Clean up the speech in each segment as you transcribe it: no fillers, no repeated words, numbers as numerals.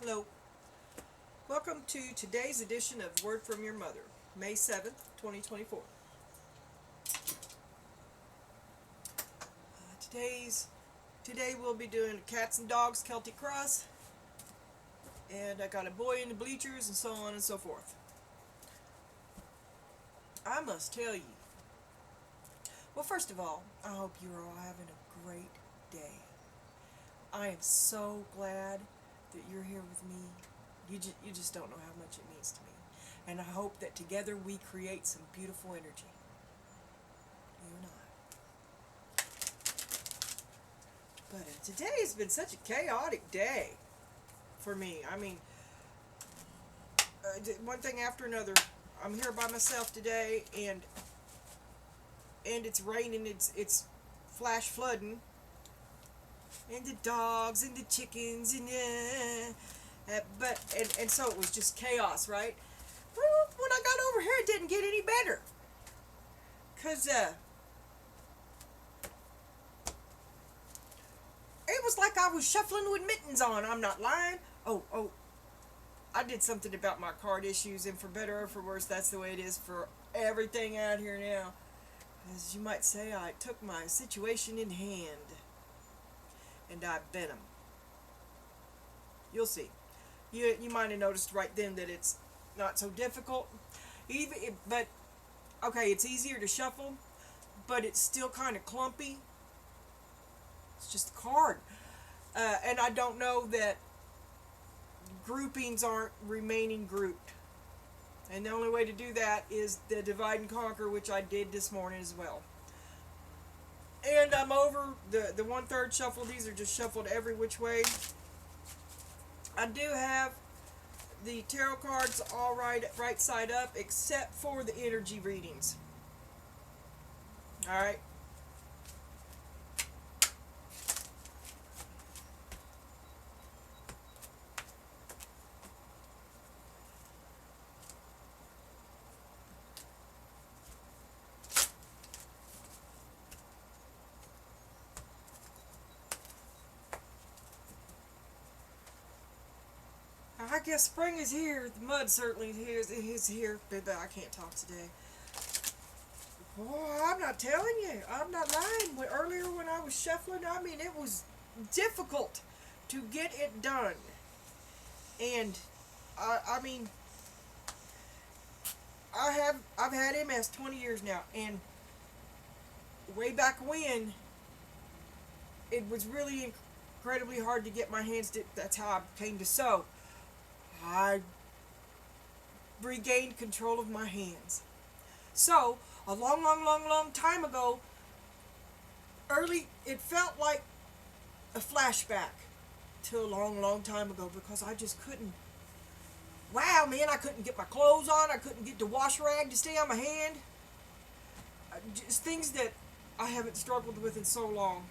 Hello. Welcome to today's edition of Word from Your Mother, May 7th, 2024. Today we'll be doing cats and dogs Celtic cross, and I got a boy in the bleachers and so on and so forth. I must tell you, well, first of all, I hope you're all having a great day. I am so glad that you're here with me. You just don't know how much it means to me. And I hope that together we create some beautiful energy. You and I. But today has been such a chaotic day for me. I mean, one thing after another. I'm here by myself today, and it's raining. It's flash flooding, and the dogs and the chickens and so it was just chaos, right? Well, when I got over here, it didn't get any better, cause it was like I was shuffling with mittens on. I'm not lying. Oh, I did something about my card issues, and for better or for worse, that's the way it is for everything out here now. As you might say, I took my situation in hand, and I bent them. You'll see. You might have noticed right then that it's not so difficult. But okay, it's easier to shuffle, but it's still kind of clumpy. It's just a card, and I don't know that groupings aren't remaining grouped. And the only way to do that is the divide and conquer, which I did this morning as well. And I'm over the 1/3 shuffle. These are just shuffled every which way. I do have the tarot cards all right side up, except for the energy readings. All right. I guess spring is here. The mud certainly is here, but I can't talk today. Oh, I'm not telling you. I'm not lying. Earlier when I was shuffling, I mean, it was difficult to get it done. And I mean, I've had MS 20 years now, and way back when, it was really incredibly hard to get my hands to. That's how I came to sew. I regained control of my hands. So, a long time ago, it felt like a flashback to a long time ago, because I just couldn't. Wow, man, I couldn't get my clothes on. I couldn't get the wash rag to stay on my hand. Just things that I haven't struggled with in so long.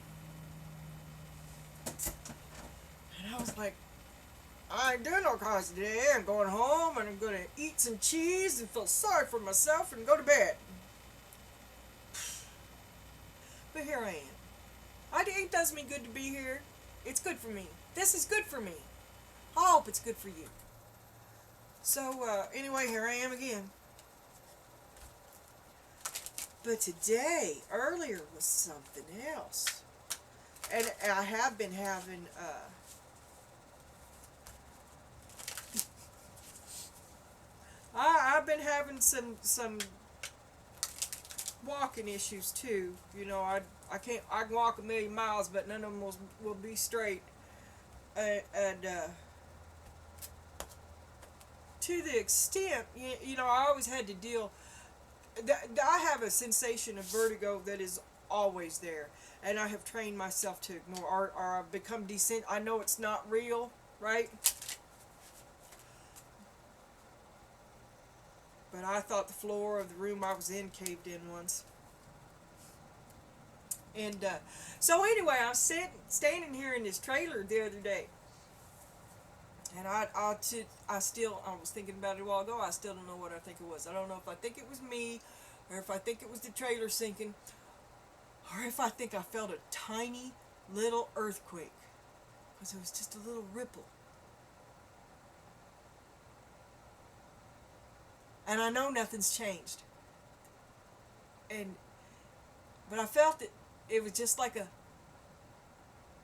And I was like, I ain't doing no cars today. I'm going home and I'm going to eat some cheese and feel sorry for myself and go to bed. But here I am. It does me good to be here. It's good for me. This is good for me. I hope it's good for you. So, anyway, here I am again. But today, earlier, was something else. And I have been having, I've been having some walking issues too. You know, I can walk 1,000,000 miles, but none of them will be straight. And to the extent, I always had to deal. I have a sensation of vertigo that is always there, and I have trained myself to ignore, or I've become decent. I know it's not real, right? But I thought the floor of the room I was in caved in once. And so anyway, I was standing here in this trailer the other day, and I was thinking about it a while ago. I still don't know what I think it was. I don't know if I think it was me, or if I think it was the trailer sinking, or if I think I felt a tiny little earthquake, because it was just a little ripple. and I know nothing's changed. And but I felt it was just like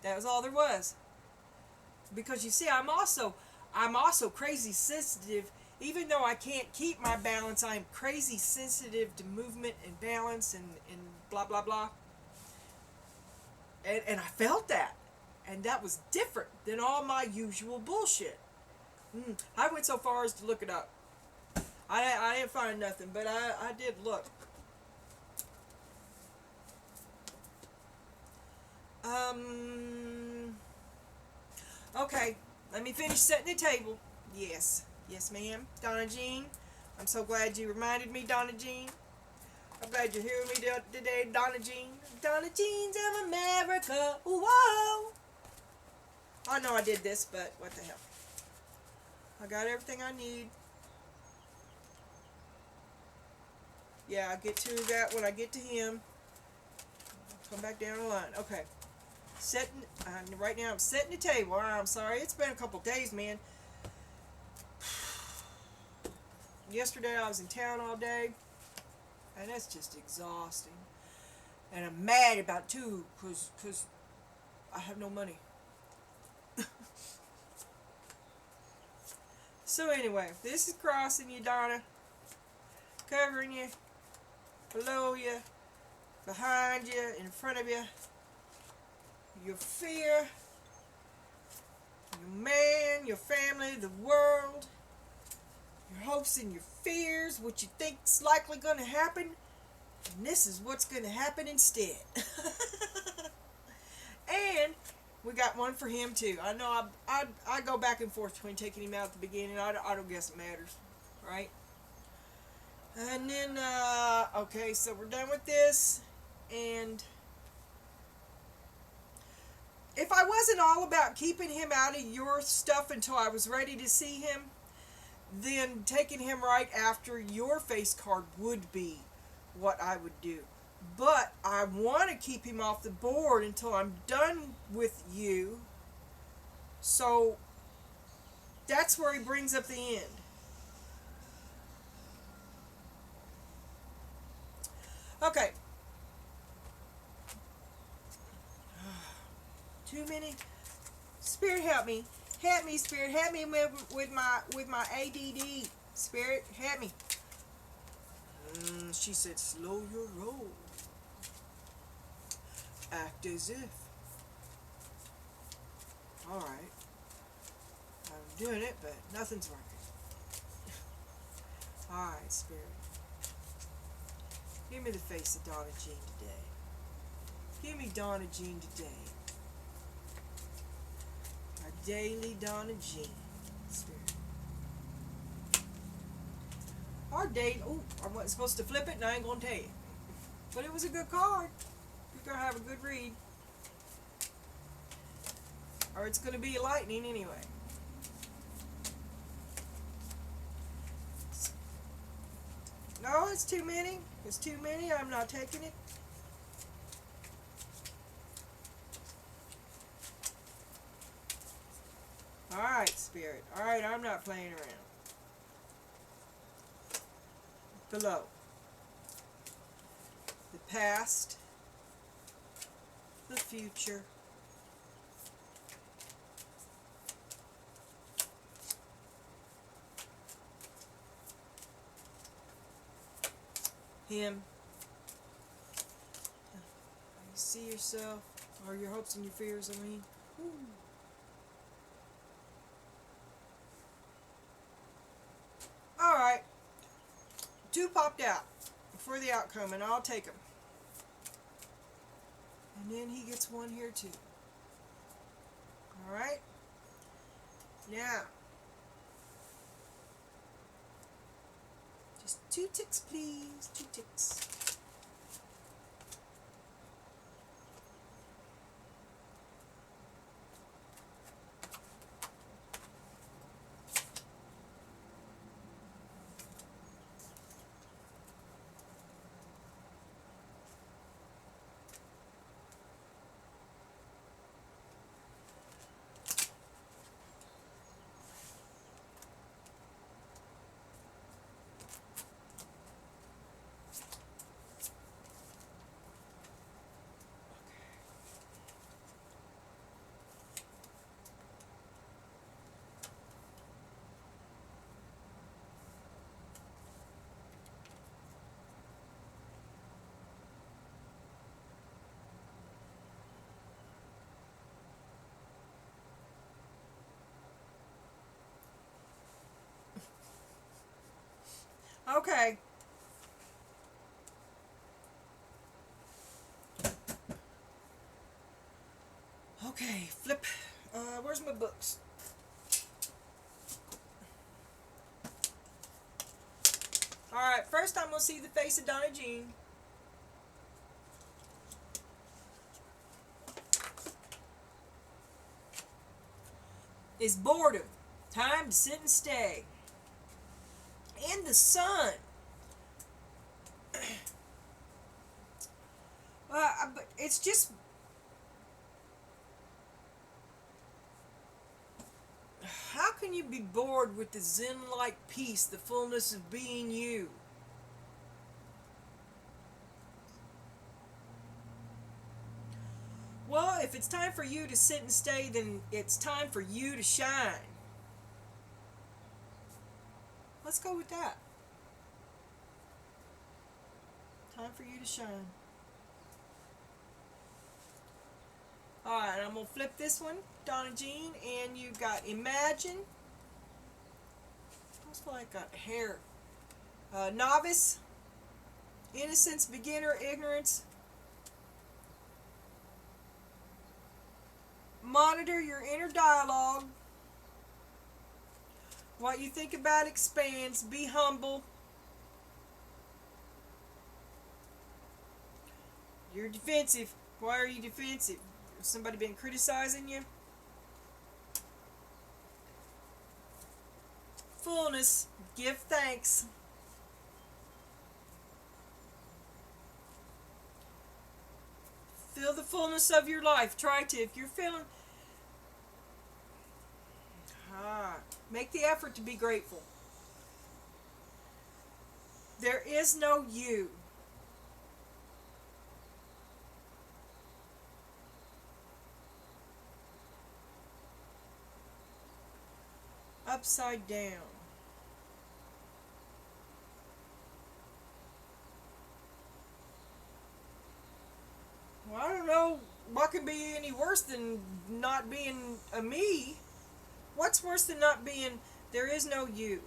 that was all there was. Because you see, I'm also crazy sensitive. Even though I can't keep my balance, I'm crazy sensitive to movement and balance and blah blah blah. And I felt that. And that was different than all my usual bullshit. I went so far as to look it up. I didn't find nothing, but I did look. Okay, let me finish setting the table. Yes, yes, ma'am. Donna Jean, I'm so glad you reminded me, Donna Jean. I'm glad you're hearing me today, Donna Jean. Donna Jeans of America. Whoa! I know I did this, but what the hell? I got everything I need. Yeah, I'll get to that when I get to him. Come back down the line. Okay. Right now I'm setting the table. I'm sorry, it's been a couple days, man. Yesterday I was in town all day, and that's just exhausting. And I'm mad about it too, cause I have no money. So anyway, this is crossing you, Donna. Covering you, below you, behind you, in front of you. Your fear, your man, your family, the world, your hopes and your fears, what you think's likely going to happen, and this is what's going to happen instead. And we got one for him too. I know I go back and forth between taking him out at the beginning. I don't guess it matters, right? And then, okay, so we're done with this, and if I wasn't all about keeping him out of your stuff until I was ready to see him, then taking him right after your face card would be what I would do. But I want to keep him off the board until I'm done with you. So that's where he brings up the end. Okay. Too many. Spirit, help me. Help me, Spirit. Help me with my ADD. Spirit, help me. She said, slow your roll. Act as if. Alright. I'm doing it, but nothing's working. Alright, Spirit. Give me the face of Donna Jean today. Give me Donna Jean today. Our daily Donna Jean, Spirit. Our day. Oh, I wasn't supposed to flip it, and I ain't gonna tell you. But it was a good card. You're gonna have a good read, or it's gonna be lightning anyway. No, it's too many. It's too many. I'm not taking it. Alright, Spirit. Alright, I'm not playing around. Below. The past. The future. Him. You see yourself, or your hopes and your fears, I mean. Ooh. Alright. 2 popped out for the outcome, and I'll take them. And then he gets 1 here too. Alright. Now. Just 2 ticks, please. 2 ticks. Okay. Okay, flip. Where's my books? Alright, first I'm going to see the face of Donna Jean. Is boredom. Time to sit and stay. In the sun. But it's just... How can you be bored with the zen-like peace, the fullness of being you? Well, if it's time for you to sit and stay, then it's time for you to shine. Let's go with that. Time for you to shine. Alright, I'm going to flip this one, Donna Jean, and you got Imagine. Looks like I got hair. Novice. Innocence, beginner, ignorance. Monitor your inner dialogue. What you think about expands. Be humble. You're defensive. Why are you defensive? Has somebody been criticizing you? Fullness. Give thanks. Feel the fullness of your life. Try to. If you're feeling... make the effort to be grateful. There is no you. Upside down. Well, I don't know what can be any worse than not being a me. What's worse than not being, there is no you?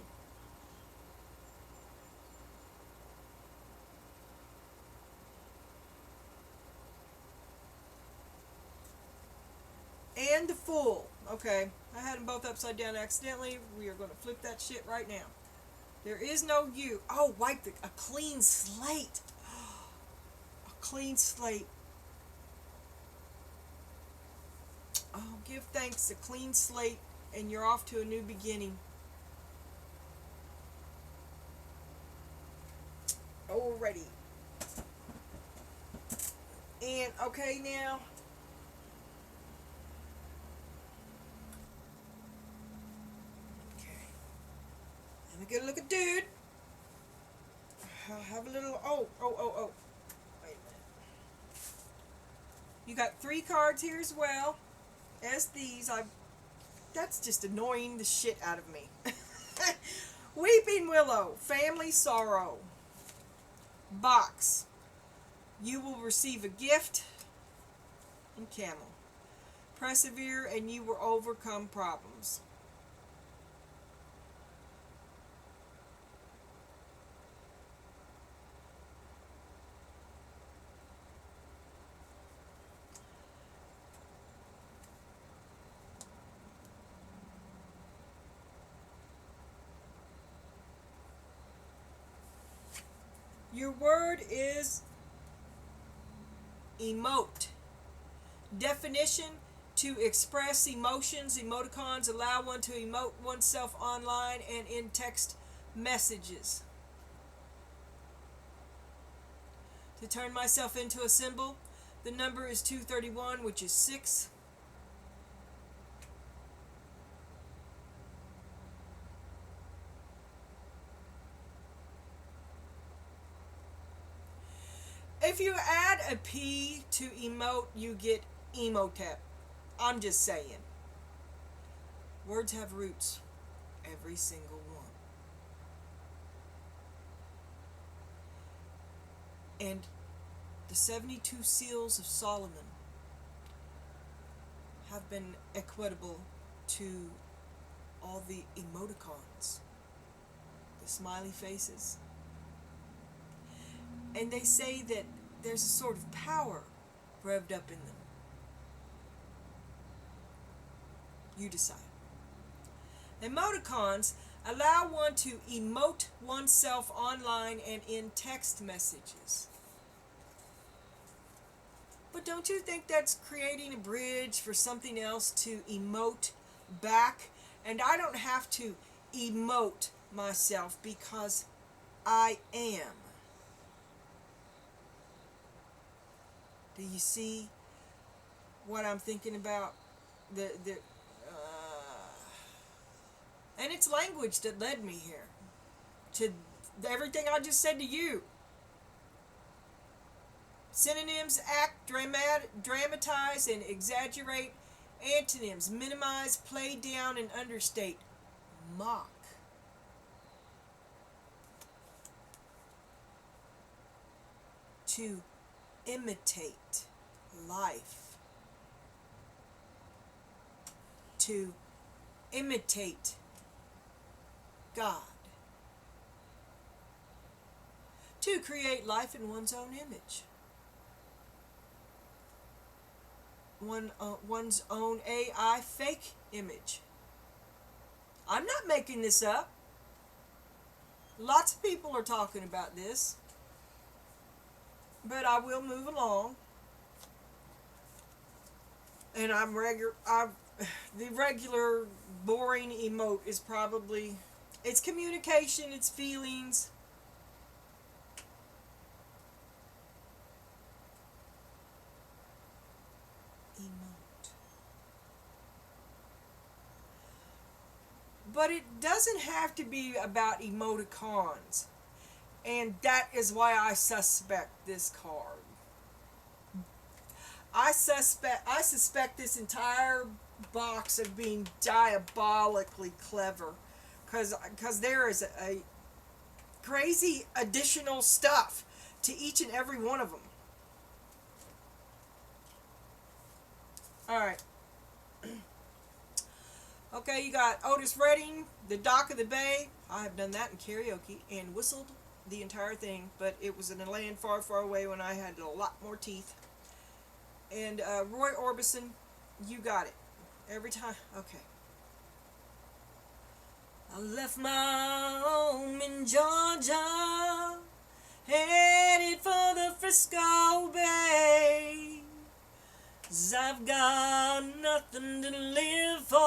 And the Fool. Okay, I had them both upside down accidentally. We are going to flip that shit right now. There is no you. Oh, wipe a clean slate. A clean slate. Oh, give thanks, a clean slate, and you're off to a new beginning. Alrighty. And, okay, now. Okay. Let me get a look at dude. I'll have a little, oh. Wait a minute. You got 3 cards here as well. As these, that's just annoying the shit out of me. Weeping Willow, family sorrow. Box, you will receive a gift. And Camel, persevere and you will overcome problems. Your word is emote. Definition: to express emotions. Emoticons allow one to emote oneself online and in text messages. To turn myself into a symbol, the number is 231, which is 6. If you add a P to emote, you get emotep. I'm just saying. Words have roots. Every single one. And the 72 seals of Solomon have been equitable to all the emoticons. The smiley faces. And they say that there's a sort of power revved up in them. You decide. Emoticons allow one to emote oneself online and in text messages. But don't you think that's creating a bridge for something else to emote back? And I don't have to emote myself because I am. Do you see what I'm thinking about? And it's language that led me here to everything I just said to you. Synonyms act, dramatize, and exaggerate. Antonyms minimize, play down, and understate. Mock. To imitate life. To imitate God. To create life in one's own image. One's own AI fake image. I'm not making this up. Lots of people are talking about this. But I will move along. And the regular boring emote is probably, it's communication, it's feelings. Emote. But it doesn't have to be about emoticons. And that is why I suspect this card. I suspect this entire box of being diabolically clever, because there is a crazy additional stuff to each and every one of them. All right. Okay, you got Otis Redding, The Dock of the Bay. I have done that in karaoke and whistled the entire thing, but it was in a land far, far away when I had a lot more teeth. And Roy Orbison, You Got It. Every time. Okay. I left my home in Georgia, headed for the Frisco Bay. 'Cause I've got nothing to live for.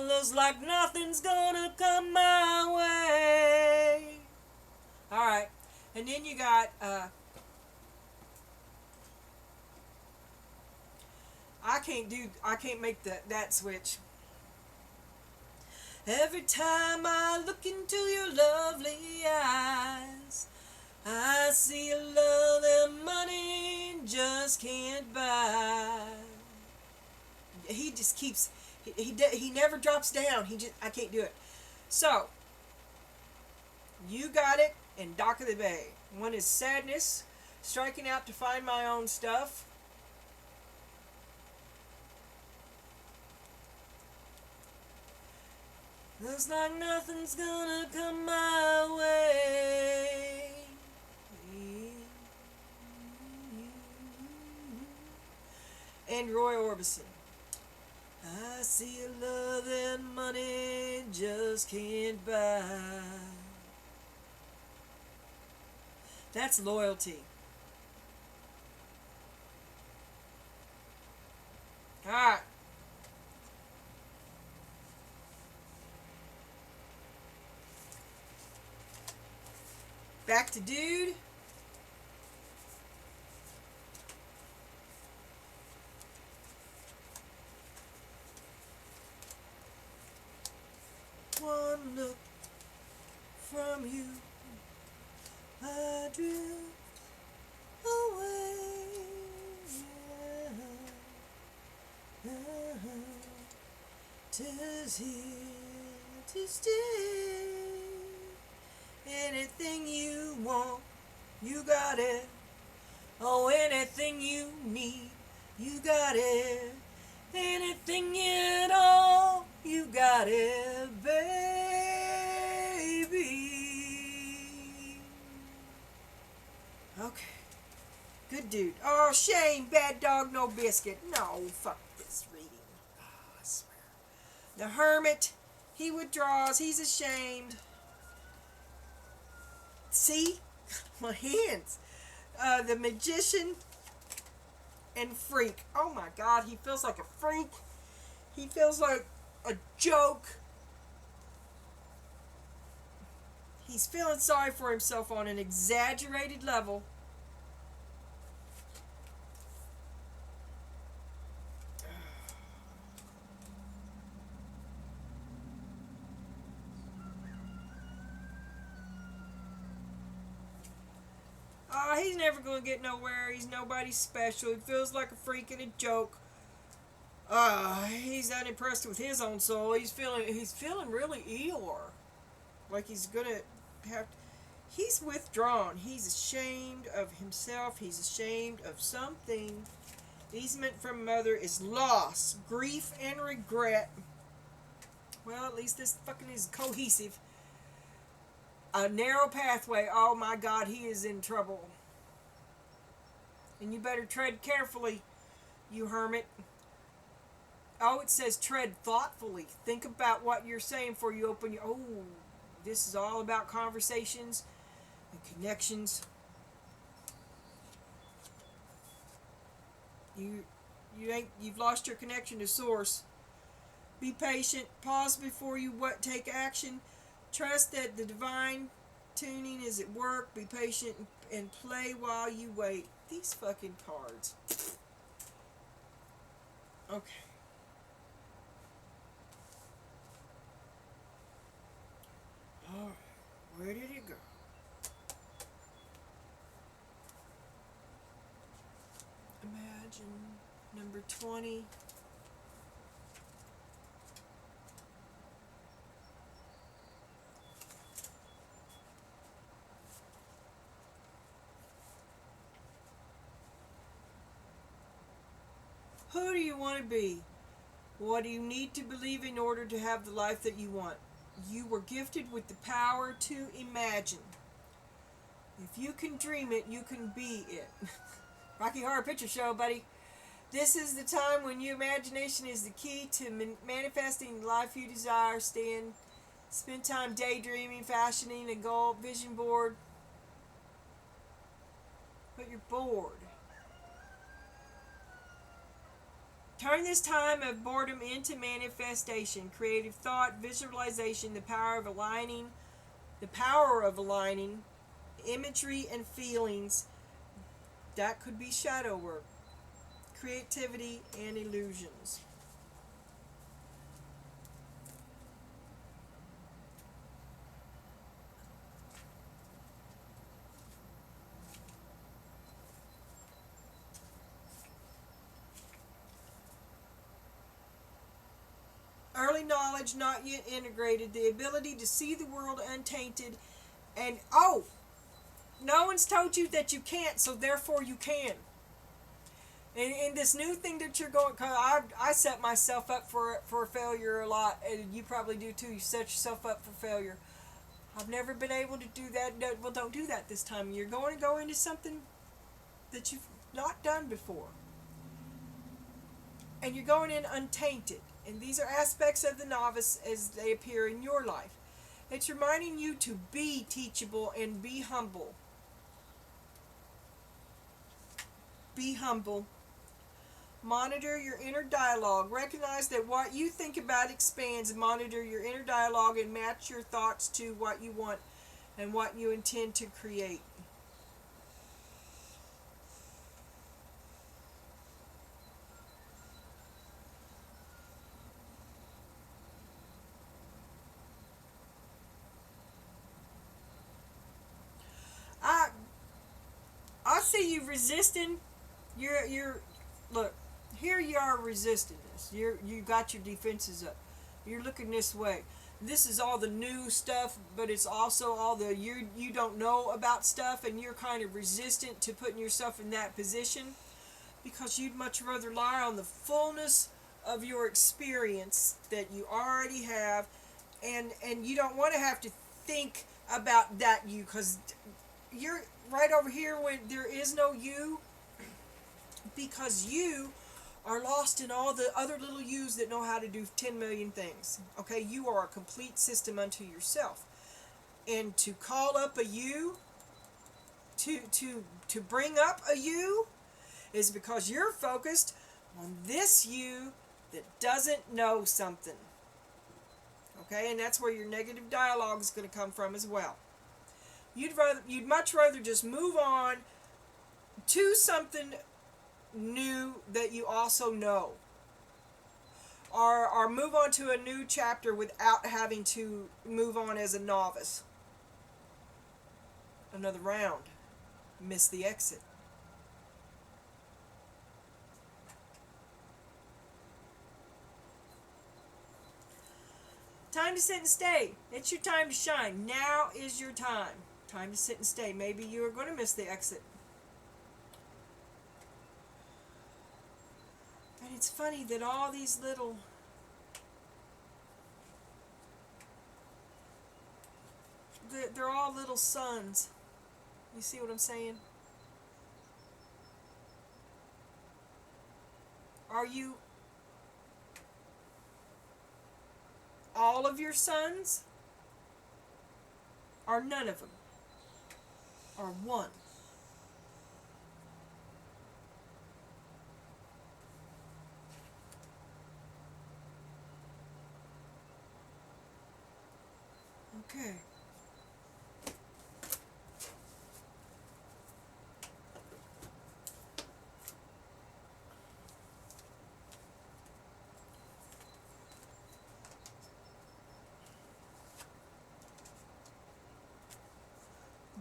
Looks like nothing's gonna come my way. Alright. And then you got I can't make that switch. Every time I look into your lovely eyes, I see a love that money just can't buy. He just keeps, he never drops down. I can't do it. So, You Got It and Dock of the Bay. One is sadness, striking out to find my own stuff. Looks like nothing's gonna come my way. And Roy Orbison. I see a love that money just can't buy. That's loyalty. Alright. Back to Dude. One look from you, I drift away. Tis here to stay. Anything you want, you got it. Oh, anything you need, you got it. Anything at all, you got it, baby. dude. Oh, shame, bad dog, no biscuit. No, fuck this reading. Oh, I swear. The hermit, he withdraws, he's ashamed. See? My hands. The magician and freak. Oh my god, he feels like a freak. He feels like a joke. He's feeling sorry for himself on an exaggerated level. He's never going to get nowhere. He's nobody special. He feels like a freak and a joke. He's unimpressed with his own soul. He's feeling really Eeyore. Like he's going to have to, he's withdrawn. He's ashamed of himself. He's ashamed of something. Easement from mother is loss, grief, and regret. Well, at least this fucking is cohesive. A narrow pathway. Oh my god, he is in trouble. And you better tread carefully, you hermit. Oh, it says tread thoughtfully. Think about what you're saying before you open your... Oh, this is all about conversations and connections. You've lost your connection to source. Be patient. Pause before you take action. Trust that the divine tuning is at work. Be patient and play while you wait. These fucking cards. Okay. Alright. Where did it go? Imagine number 20. Who do you want to be? What do you need to believe in order to have the life that you want? You were gifted with the power to imagine. If you can dream it, you can be it. Rocky Horror Picture Show, buddy. This is the time when your imagination is the key to manifesting the life you desire. Spend time daydreaming, fashioning a goal, vision board. But you're bored. Turn this time of boredom into manifestation, creative thought, visualization, the power of aligning, imagery and feelings. That could be shadow work, creativity, and illusions. Early knowledge not yet integrated, the ability to see the world untainted, and no one's told you that you can't, so therefore you can. And this new thing that you're going, cause I set myself up for failure a lot, and you probably do too. You set yourself up for failure. I've never been able to do that. No, well, don't do that this time. You're going to go into something that you've not done before, and you're going in untainted. And these are aspects of the novice as they appear in your life. It's reminding you to be teachable and be humble. Be humble. Monitor your inner dialogue. Recognize that what you think about expands. Monitor your inner dialogue and match your thoughts to what you want and what you intend to create. I see you resisting. You're look, here you are resisting this. You got your defenses up. You're looking this way. This is all the new stuff, but it's also all the you don't know about stuff, and you're kind of resistant to putting yourself in that position because you'd much rather rely on the fullness of your experience that you already have, and you don't want to have to think about that you, because you're right over here when there is no you. because you are lost in all the other little yous that know how to do 10 million things. Okay, you are a complete system unto yourself. And to call up a you, to bring up a you, is because you're focused on this you that doesn't know something. Okay, and that's where your negative dialogue is going to come from as well. You'd much rather just move on to something new that you also know, or move on to a new chapter without having to move on as a novice. Another round, miss the exit. Time to sit and stay. It's your time to shine. Now is your time. Time to sit and stay. Maybe you are going to miss the exit. And it's funny that all these little they're all little sons. You see what I'm saying? Are you all of your sons? Or none of them? Or one? Okay.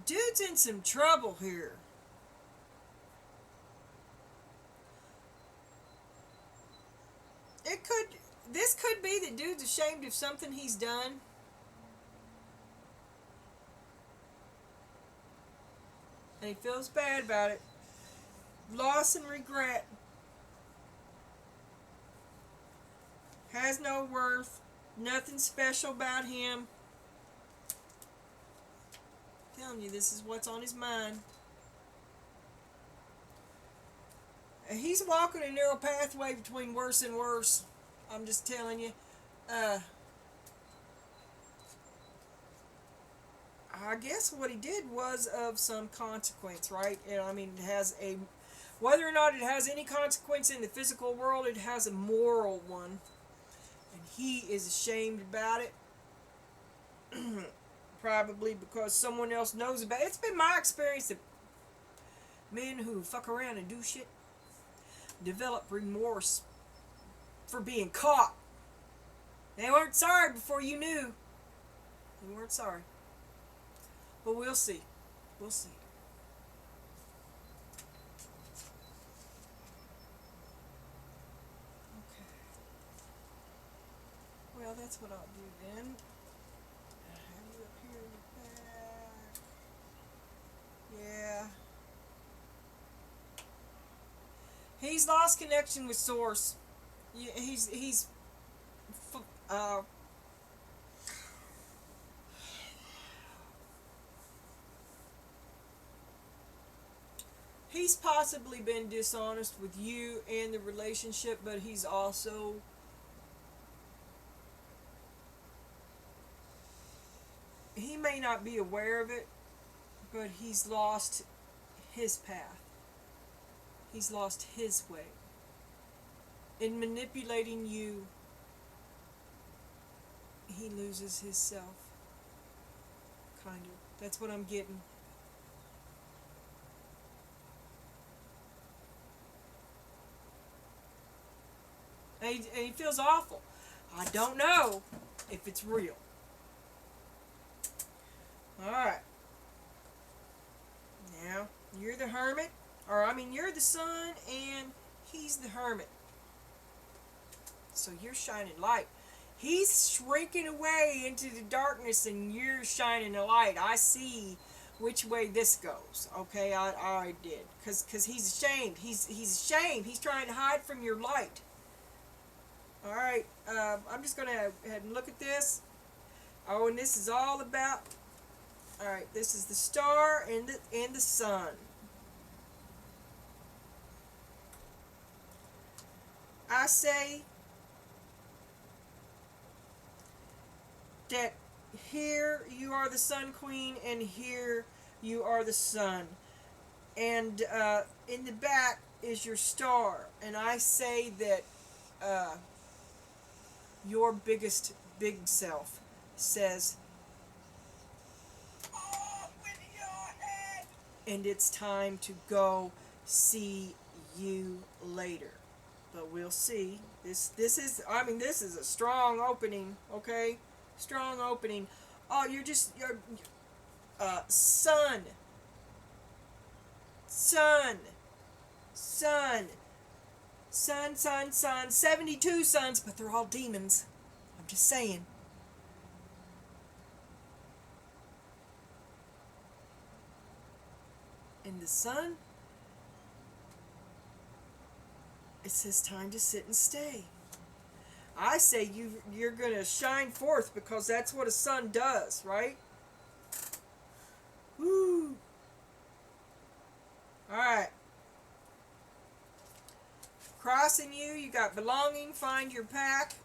Dude's in some trouble here. This could be that dude's ashamed of something he's done. And he feels bad about it. Loss and regret. Has no worth. Nothing special about him. I'm telling you, this is what's on his mind. He's walking a narrow pathway between worse and worse. I'm just telling you. I guess what he did was of some consequence, right? And I mean, it has a, whether or not it has any consequence in the physical world, it has a moral one. And he is ashamed about it. Probably because someone else knows about it. It's been my experience that men who fuck around and do shit develop remorse for being caught. They weren't sorry before you knew. They weren't sorry. But we'll see. We'll see. Okay. Well, that's what I'll do then. Have you up here in the back? Yeah. He's lost connection with Source. He's he's possibly been dishonest with you and the relationship, but he's also he may not be aware of it, but he's lost his path. He's lost his way. In manipulating you, he loses his self. Kind of. That's what I'm getting. And he feels awful. I don't know if it's real. Alright. Now, you're the hermit. Or, I mean, you're the sun and he's the hermit. So you're shining light. He's shrinking away into the darkness and you're shining a light. I see which way this goes. Okay, I did. Because he's ashamed. He's ashamed. He's trying to hide from your light. Alright, I'm just going to go ahead and look at this. Oh, and this is all about... Alright, this is the star and the sun. I say that here you are the Sun Queen and here you are the Sun. And in the back is your star. And I say that uh, your biggest big self says, open your head! And it's time to go. See you later. But we'll see. This is, I mean, this is a strong opening, okay? Strong opening. Oh, you're sun. Sun. Sun. Sun, sun, sun. 72 suns, but they're all demons. I'm just saying. And the sun, it says time to sit and stay. I say you're going to shine forth because that's what a sun does, right? Woo. Alright. Crossing you, you got belonging, find your pack.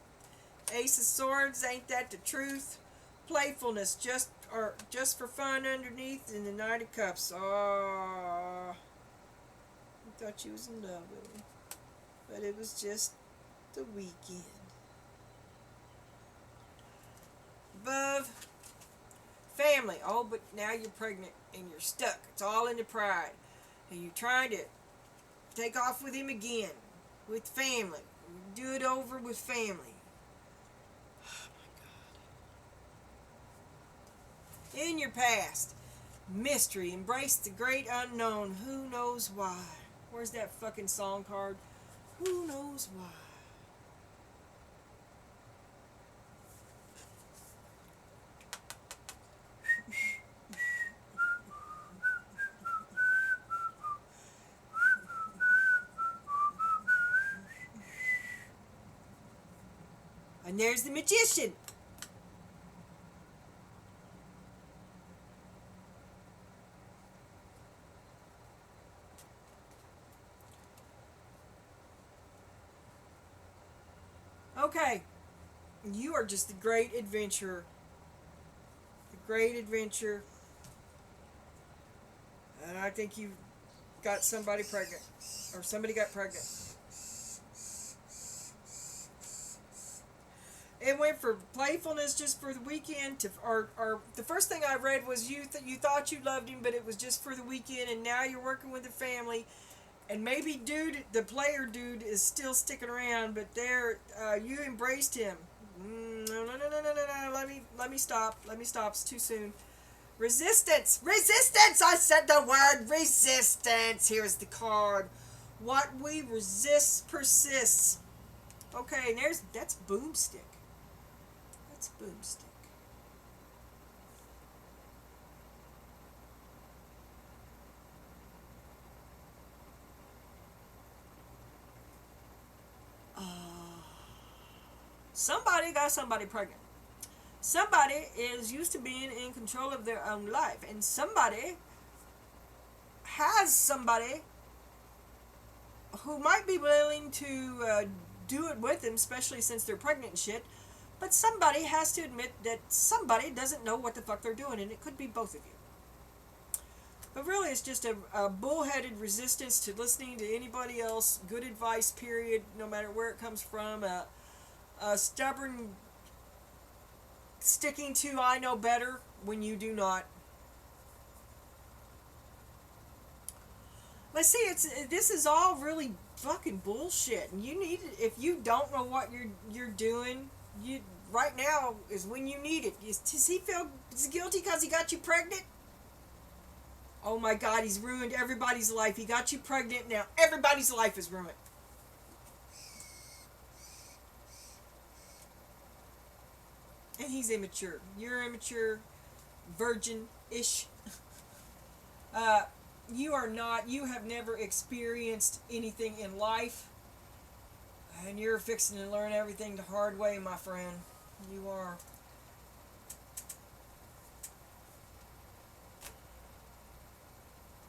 Ace of Swords, ain't that the truth? Playfulness, just for fun underneath, in the Knight of Cups. Oh, I thought you was in love with me, but it was just the weekend. Above, family. Oh, but now you're pregnant and you're stuck. It's all in the pride, and you're trying to take off with him again, with family. Do it over with family. In your past, mystery, embrace the great unknown. Who knows why? Where's that fucking song card? Who knows why? And there's the magician. Okay, you are just the great adventurer. The great adventure. And I think you got somebody pregnant. Or somebody got pregnant. It went for playfulness just for the weekend to, or the first thing I read was you thought you loved him, but it was just for the weekend, and now you're working with the family. And maybe the player dude is still sticking around, but you embraced him. No. Let me stop. It's too soon. Resistance! I said the word resistance. Here's the card. What we resist persists. Okay, that's boomstick. That's boomstick. Somebody got somebody pregnant. Somebody is used to being in control of their own life, and somebody has somebody who might be willing to do it with them, especially since they're pregnant and shit. But somebody has to admit that somebody doesn't know what the fuck they're doing, and it could be both of you. But really, it's just a bullheaded resistance to listening to anybody else. Good advice, period, no matter where it comes from. A stubborn sticking to I know better when you do not. But see, this is all really fucking bullshit, and you need it. If you don't know what you're doing, you right now is when you need it. Does he feel guilty because he got you pregnant? Oh my God, he's ruined everybody's life. He got you pregnant, now everybody's life is ruined. And he's immature. You're immature, virgin-ish. You are not. You have never experienced anything in life, and you're fixing to learn everything the hard way, my friend. You are.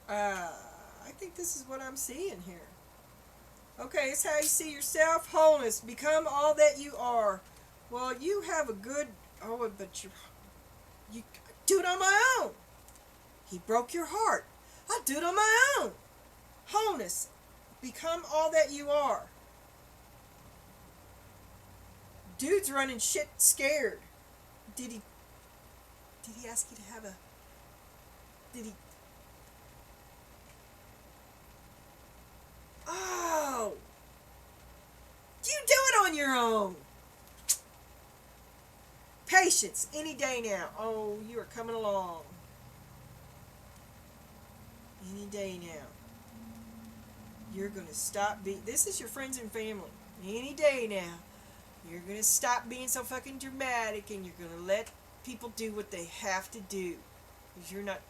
I think this is what I'm seeing here. Okay, it's how you see yourself. Wholeness. Become all that you are. Well, you have a good. Oh, but you do it on my own. He broke your heart. I do it on my own. Wholeness. Become all that you are. Dude's running shit scared. Did he? Did he ask you to have a? Did he? Oh, you do it on your own. Patience, any day now. Oh, you are coming along. Any day now. You're going to stop being... This is your friends and family. Any day now. You're going to stop being so fucking dramatic and you're going to let people do what they have to do. Because you're not...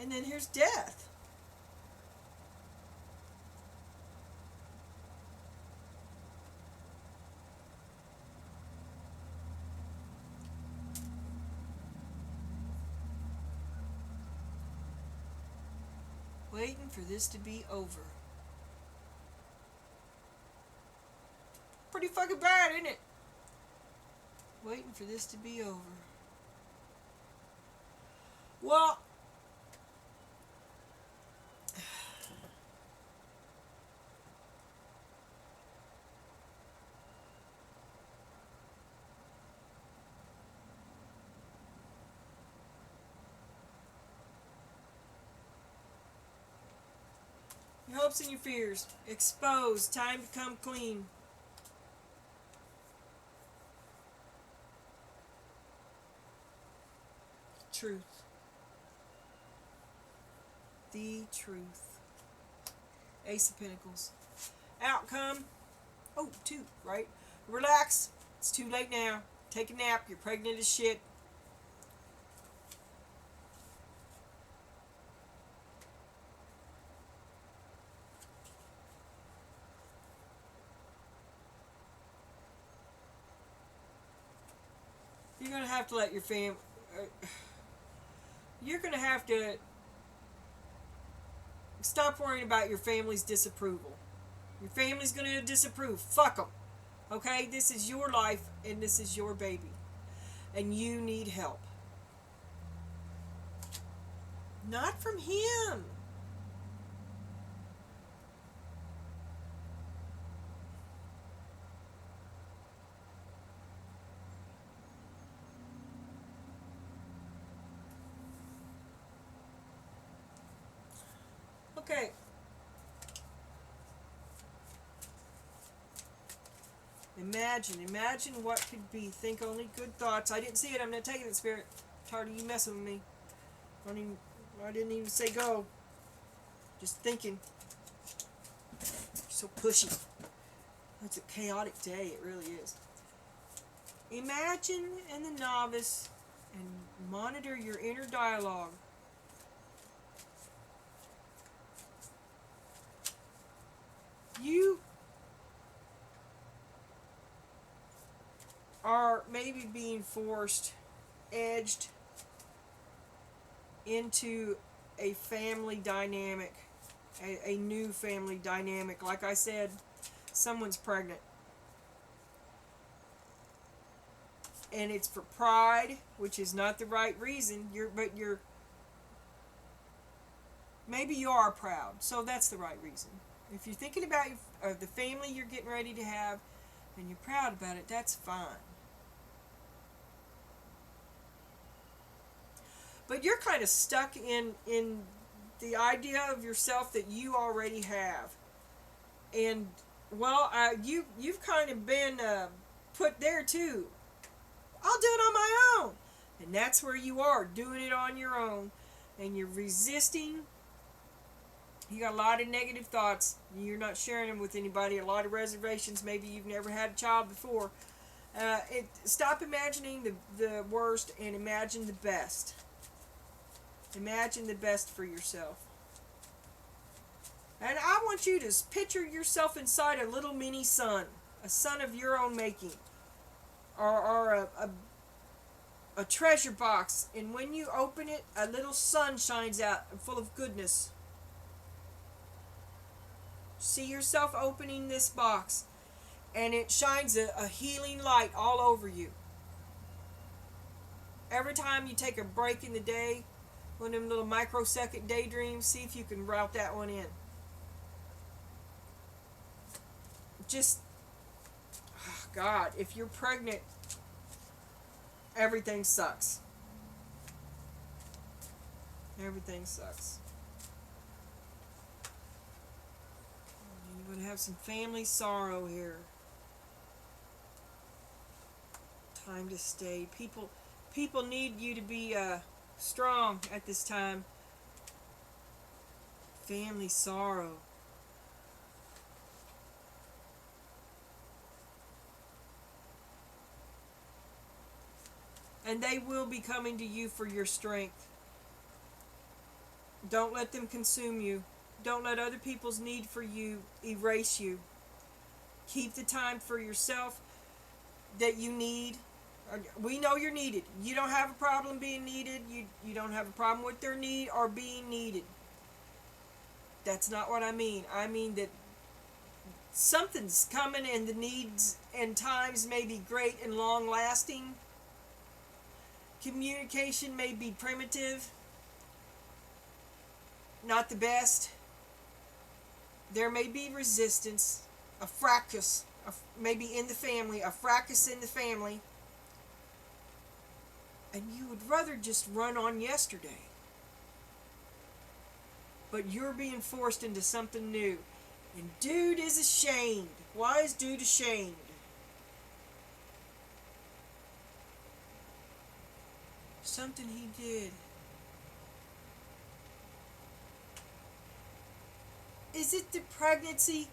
And then here's death. Waiting for this to be over. Pretty fucking bad, isn't it? Waiting for this to be over. Well, your hopes and your fears. Exposed. Time to come clean. Truth. The truth. Ace of Pentacles. Outcome. Oh, 2, right? Relax. It's too late now. Take a nap. You're pregnant as shit. You're going to have to let your family... you're going to have to stop worrying about your family's disapproval. Your family's going to disapprove. Fuck them. Okay? This is your life and this is your baby. And you need help. Not from him. Okay. Imagine what could be. Think only good thoughts. I didn't see it. I'm not taking it, Spirit. Tired of you messing with me. I didn't even say go. Just thinking. You're so pushy. It's a chaotic day. It really is. Imagine in the novice and monitor your inner dialogue. You are maybe being forced, edged into a family dynamic, a new family dynamic. Like I said, someone's pregnant. And it's for pride, which is not the right reason. Maybe you are proud, so that's the right reason. If you're thinking about the family you're getting ready to have, and you're proud about it, that's fine. But you're kind of stuck in the idea of yourself that you already have. And, well, you've kind of been put there too. I'll do it on my own. And that's where you are, doing it on your own. And you're resisting. You got a lot of negative thoughts. You're not sharing them with anybody. A lot of reservations. Maybe you've never had a child before. Stop imagining the worst and imagine the best. Imagine the best for yourself. And I want you to picture yourself inside a little mini sun. A son of your own making. Or a a treasure box, and when you open it, a little sun shines out full of goodness. See yourself opening this box, and it shines a healing light all over you. Every time you take a break in the day, one of them little microsecond daydreams, see if you can route that one in. Just, oh God, if you're pregnant, everything sucks. Everything sucks. You're going to have some family sorrow here. Time to stay. People need you to be strong at this time. Family sorrow. And they will be coming to you for your strength. Don't let them consume you. Don't let other people's need for you erase you. Keep the time for yourself that you need. We know you're needed. You don't have a problem being needed. You don't have a problem with their need or being needed. That's not what I mean. I mean that something's coming, and the needs and times may be great and long lasting. Communication may be primitive, not the best. There may be resistance, a fracas, maybe in the family, a fracas in the family. And you would rather just run on yesterday. But you're being forced into something new. And dude is ashamed. Why is dude ashamed? Something he did. Is it the pregnancy?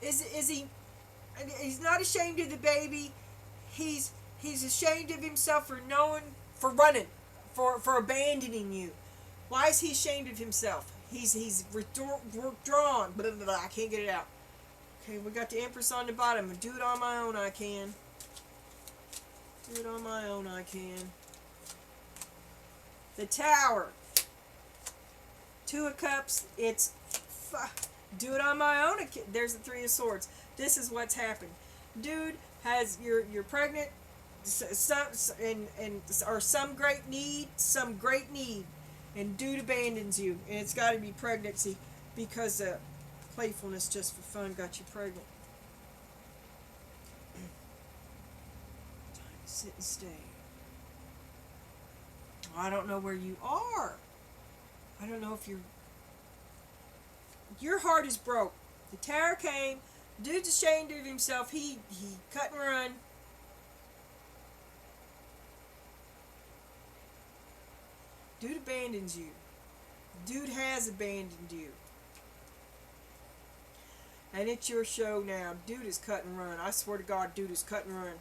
Is he? He's not ashamed of the baby. He's ashamed of himself for running, for abandoning you. Why is he ashamed of himself? He's withdrawn. Blah, blah, blah. I can't get it out. Okay, we got the Empress on the bottom. Do it on my own, I can. Do it on my own, I can. The Tower. Two of Cups. Do it on my own. There's the Three of Swords. This is what's happened. Dude has you're pregnant, or some great need, and dude abandons you, and it's got to be pregnancy because playfulness just for fun got you pregnant. Time to sit and stay. I don't know where you are. I don't know if your heart is broke. The Tower came. Dude's ashamed of himself. He cut and run. Dude abandons you. Dude has abandoned you. And it's your show now. Dude is cut and run. I swear to God, dude is cut and run.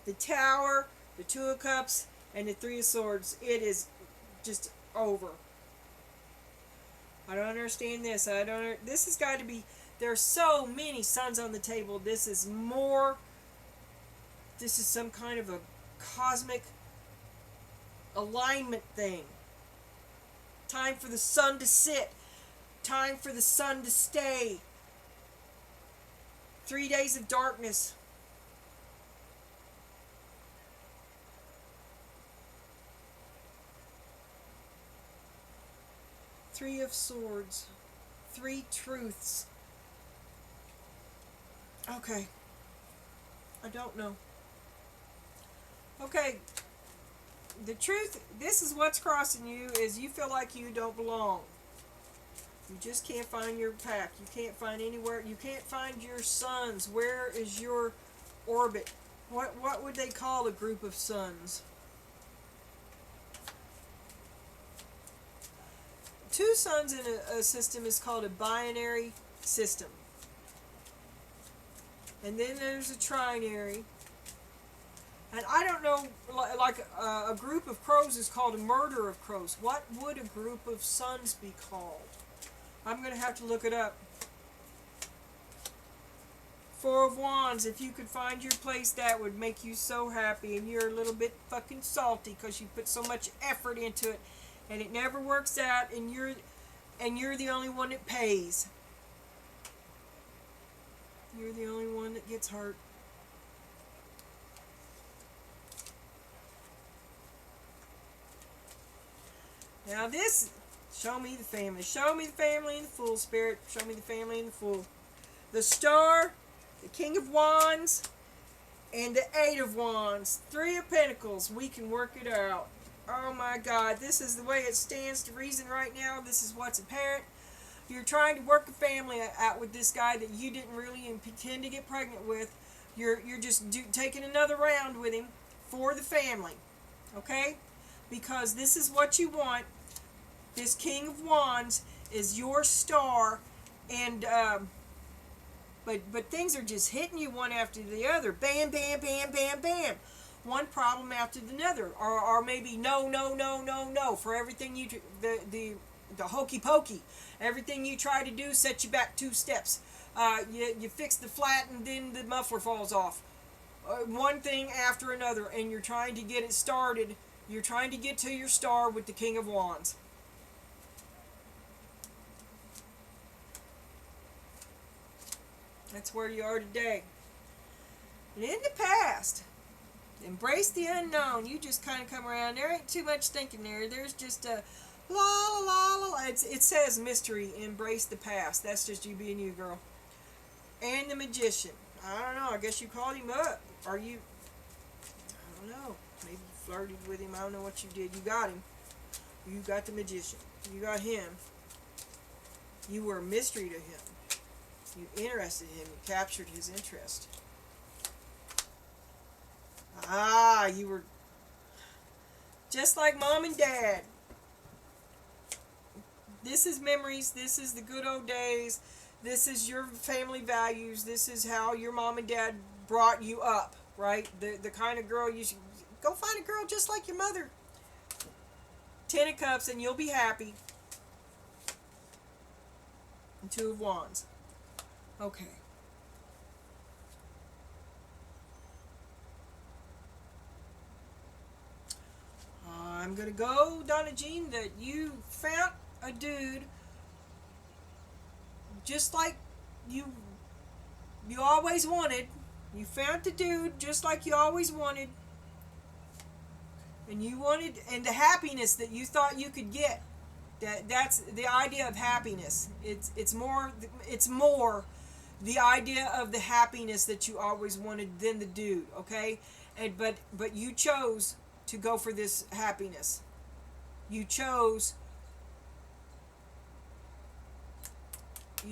The Tower, the Two of Cups, and the Three of Swords. It is just over. I don't understand this. This has got to be... There are so many suns on the table. This is some kind of a cosmic alignment thing. Time for the sun to sit. Time for the sun to stay. 3 days of darkness. Three of Swords. 3 truths. Okay. I don't know. Okay. The truth, this is what's crossing you, is you feel like you don't belong. You just can't find your pack. You can't find anywhere. You can't find your suns. Where is your orbit? What would they call a group of suns? 2 suns in a system is called a binary system. And then there's a trinary. And I don't know, like a group of crows is called a murder of crows. What would a group of suns be called? I'm going to have to look it up. Four of Wands, if you could find your place, that would make you so happy, and you're a little bit fucking salty because you put so much effort into it, and it never works out, and you're the only one that pays. You're the only one that gets hurt. Now this, show me the family. Show me the family and the Fool, Spirit. Show me the family and the Fool. The Star, the King of Wands, and the Eight of Wands. Three of Pentacles. We can work it out. Oh my God. This is the way it stands to reason right now. This is what's apparent. You're trying to work a family out with this guy that you didn't really intend to get pregnant with. You're just taking another round with him for the family. Okay? Because this is what you want. This King of Wands is your star, and but things are just hitting you one after the other. Bam, bam, bam, bam, bam. One problem after another, or maybe no for everything you the hokey pokey. Everything you try to do sets you back 2 steps. You fix the flat and then the muffler falls off. One thing after another, and you're trying to get it started. You're trying to get to your star with the King of Wands. That's where you are today. And in the past, embrace the unknown. You just kind of come around. There ain't too much thinking there. There's just a la la la la. It says mystery. Embrace the past. That's just you being you, girl. And the Magician. I don't know. I guess you called him up. Are you? I don't know. Maybe you flirted with him. I don't know what you did. You got him. You got the Magician. You got him. You were a mystery to him. You interested him. You captured his interest. Ah, you were just like Mom and Dad. This is memories. This is the good old days. This is your family values. This is how your Mom and Dad brought you up, right? The kind of girl you should go find a girl just like your mother. 10 of Cups and you'll be happy. And 2 of Wands. Okay. I'm going to go, Donna Jean, that you found a dude just like you always wanted. You found the dude just like you always wanted. And you wanted, and the happiness that you thought you could get. That's the idea of happiness. It's more the idea of the happiness that you always wanted than the dude, okay? And but you chose to go for this happiness. You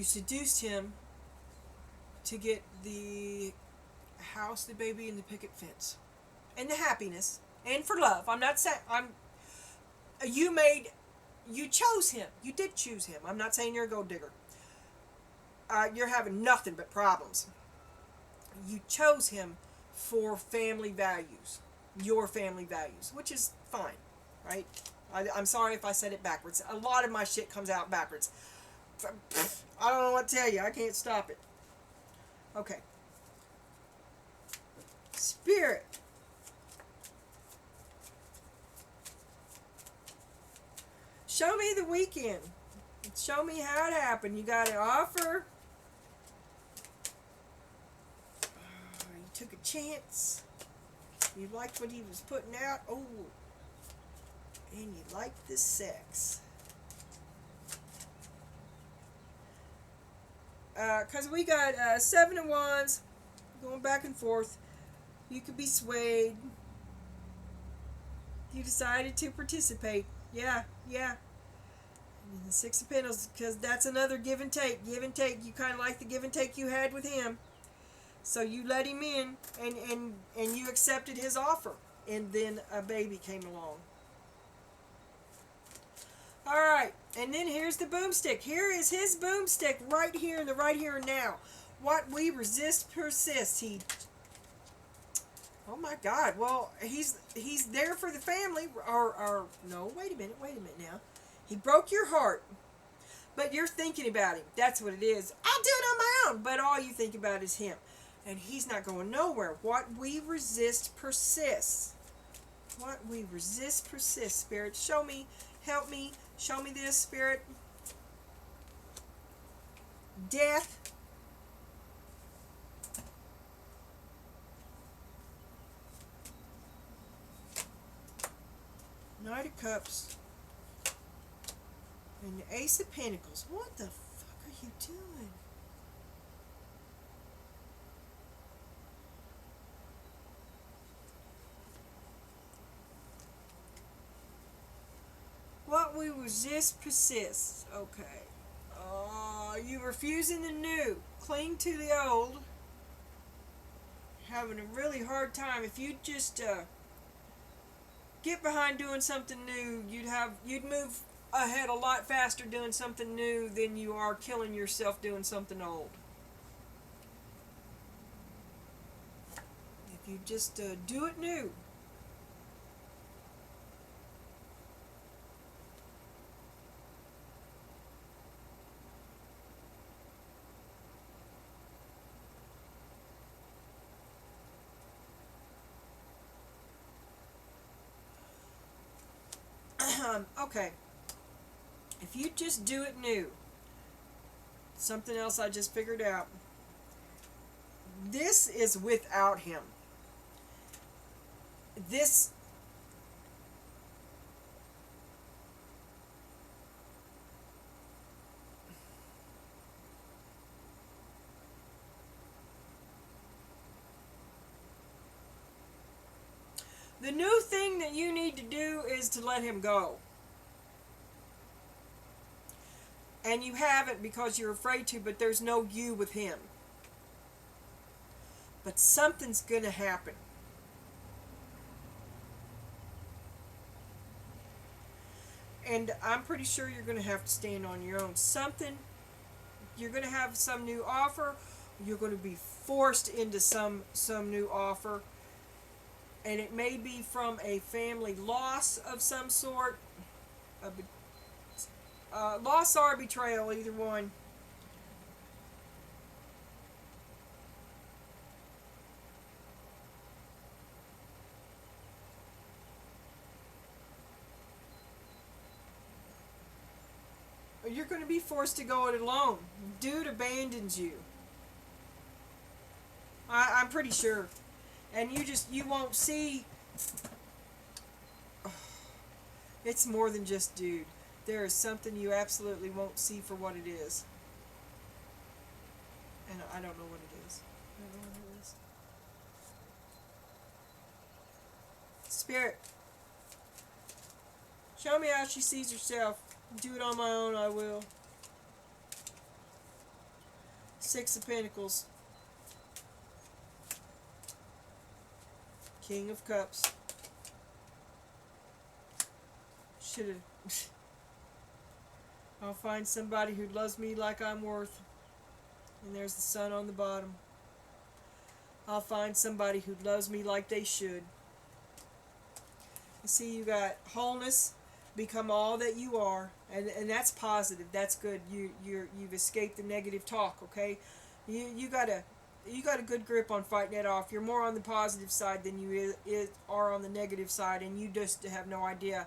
seduced him to get the house, the baby, and the picket fence. And the happiness. And for love. I'm not saying, you chose him. You did choose him. I'm not saying you're a gold digger. You're having nothing but problems. You chose him for family values. Your family values. Which is fine. Right? I'm sorry if I said it backwards. A lot of my shit comes out backwards. I don't know what to tell you. I can't stop it. Okay. Spirit. Show me the weekend. Show me how it happened. You got an offer. You took a chance. You liked what he was putting out. Oh. And you liked the sex. Because we got 7 of Wands going back and forth. You could be swayed. You decided to participate. Yeah. And the 6 of Pentacles, because that's another give and take. Give and take. You kind of like the give and take you had with him. So you let him in, and you accepted his offer. And then a baby came along. Alright, and then here's the boomstick. Here is his boomstick right here in the right here and now. What we resist persists. Oh my God. Well, he's there for the family. Or no, wait a minute now. He broke your heart. But you're thinking about him. That's what it is. I'll do it on my own. But all you think about is him. And he's not going nowhere. What we resist persists. What we resist persists. Spirit, show me, help me, show me this, Spirit. Death. Knight of Cups. And the Ace of Pentacles. What the fuck are you doing? What we resist persists. Okay. You refusing the new. Cling to the old. Having a really hard time. If you just get behind doing something new, you'd move ahead a lot faster doing something new than you are killing yourself doing something old. If you just do it new. Okay. If you just do it new. Something else I just figured out. This is without him. This the new thing that you need to do is to let him go. And you haven't because you're afraid to, but there's no you with him. But something's going to happen. And I'm pretty sure you're going to have to stand on your own. You're going to have some new offer. You're going to be forced into some new offer. And it may be from a family loss of some sort. Loss or betrayal, either one. You're going to be forced to go it alone. Dude abandons you. I'm pretty sure. And you won't see. It's more than just dude. There is something you absolutely won't see for what it is. And I don't know what it is. I don't know what it is. Spirit, show me how she sees herself. Do it on my own, I will. Six of Pentacles. King of Cups. Should've. I'll find somebody who loves me like I'm worth. And there's the sun on the bottom. I'll find somebody who loves me like they should. You see, you got wholeness, become all that you are, and that's positive. That's good. You've escaped the negative talk. Okay, you got a good grip on fighting it off. You're more on the positive side than you are on the negative side, and you just have no idea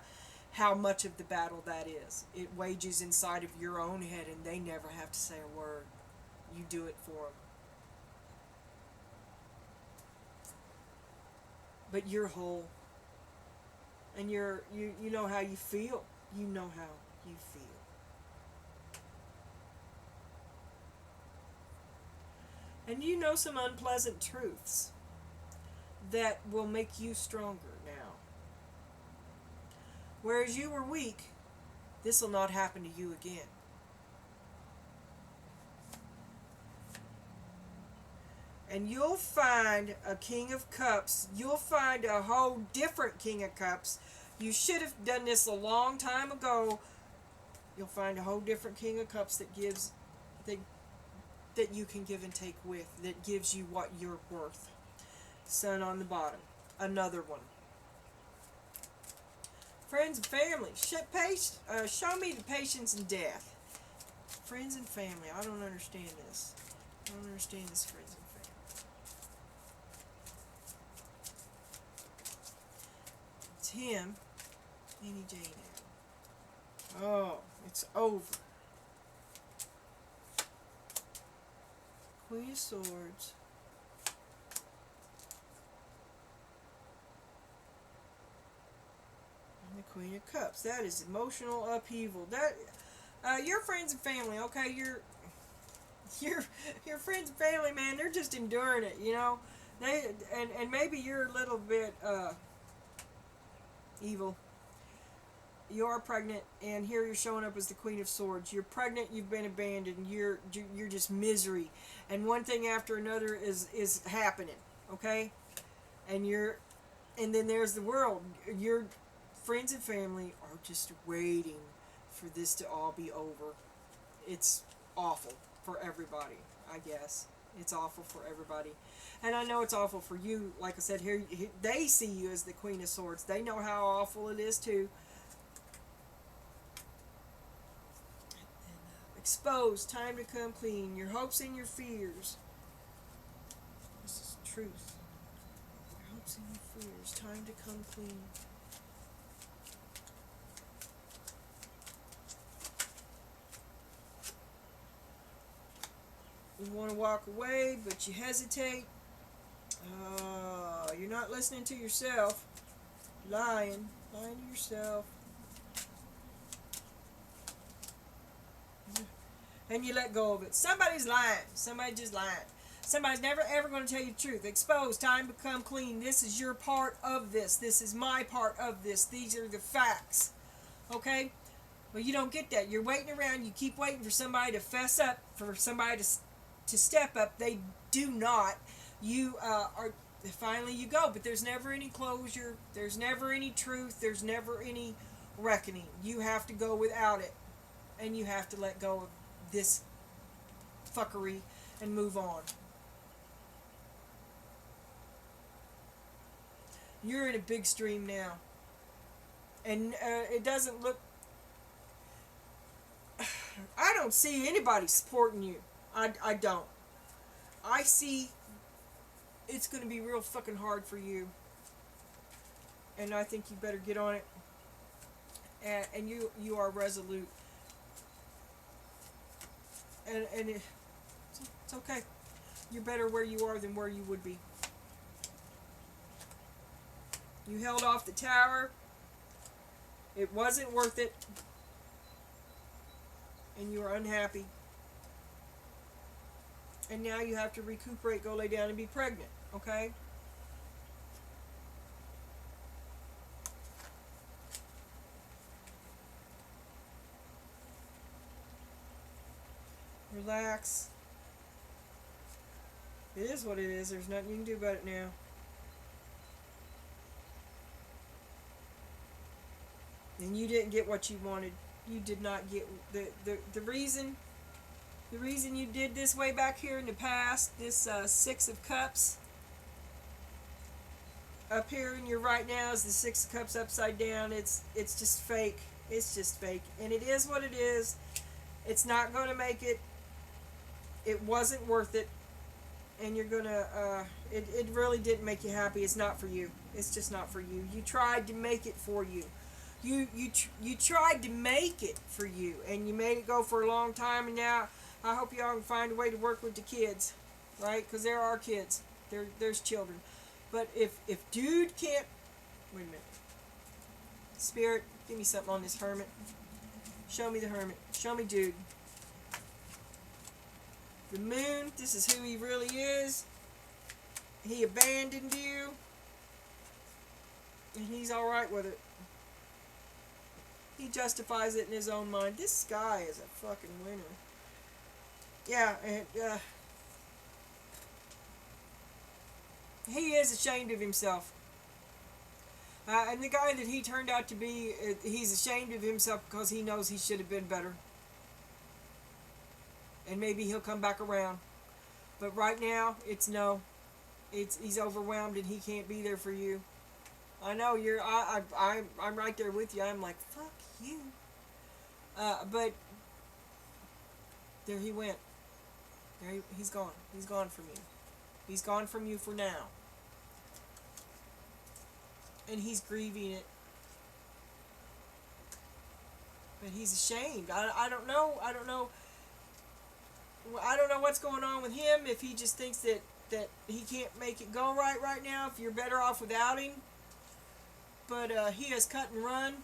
how much of the battle that is. It wages inside of your own head, and they never have to say a word. You do it for them. But you're whole. And you know how you feel. You know how you feel. And you know some unpleasant truths that will make you stronger now. Whereas you were weak, this will not happen to you again. And you'll find a King of Cups. You'll find a whole different King of Cups. You should have done this a long time ago. You'll find a whole different King of Cups that gives that you can give and take with, that gives you what you're worth. Sun on the bottom. Another one. Friends and family. Show me the patience and death. Friends and family. I don't understand this. I don't understand this, friends and family. him. Any J now. Oh, it's over. Queen of Swords. And the Queen of Cups. That is emotional upheaval. That your friends and family, okay, your friends and family, man, they're just enduring it, you know. They and maybe you're a little bit evil. You are pregnant, and here you're showing up as the Queen of Swords. You're pregnant. You've been abandoned. You're just misery, and one thing after another is happening. Okay, and then there's the world. Your friends and family are just waiting for this to all be over. It's awful for everybody. I guess it's awful for everybody, and I know it's awful for you. Like I said, here they see you as the Queen of Swords. They know how awful it is too. Exposed, time to come clean. Your hopes and your fears. This is truth. Your hopes and your fears. Time to come clean. You want to walk away, but you hesitate. You're not listening to yourself. Lying to yourself. And you let go of it. Somebody's lying. Somebody just lying. Somebody's never ever going to tell you the truth. Exposed. Time to come clean. This is your part of this. This is my part of this. These are the facts. Okay? Well, you don't get that. You're waiting around. You keep waiting for somebody to fess up, for somebody to step up. They do not. You are finally you go, but there's never any closure. There's never any truth. There's never any reckoning. You have to go without it, and you have to let go of this fuckery and move on. You're in a big stream now, and it doesn't look. I don't see anybody supporting you. I don't. I see it's going to be real fucking hard for you, and I think you better get on it. And you are resolute. And it's okay. You're better where you are than where you would be. You held off the tower. It wasn't worth it. And you are unhappy. And now you have to recuperate, go lay down and be pregnant. Okay? Relax. It is what it is. There's nothing you can do about it now. And you didn't get what you wanted. You did not get the reason you did this way back here in the past, this Six of Cups. Up here in your right now is the Six of Cups upside down. It's just fake. It's just fake. And it is what it is. It's not going to make it. It wasn't worth it, and you're gonna. It really didn't make you happy. It's not for you. It's just not for you. You tried to make it for you. You tried to make it for you, and you made it go for a long time. And now I hope y'all can find a way to work with the kids, right? Because there are kids. There's children. But if dude can't, wait a minute. Spirit, give me something on this hermit. Show me the hermit. Show me dude. The moon, this is who he really is. He abandoned you. And he's alright with it. He justifies it in his own mind. This guy is a fucking winner. Yeah, and he is ashamed of himself. And the guy that he turned out to be, he's ashamed of himself because he knows he should have been better. And maybe he'll come back around. But right now, it's no. He's overwhelmed and he can't be there for you. I know I'm right there with you. I'm like, fuck you. But there he went. He's gone. He's gone from you. He's gone from you for now. And he's grieving it. But he's ashamed. I don't know. I don't know. I don't know what's going on with him. If he just thinks that he can't make it go right now. If you're better off without him. But he has cut and run.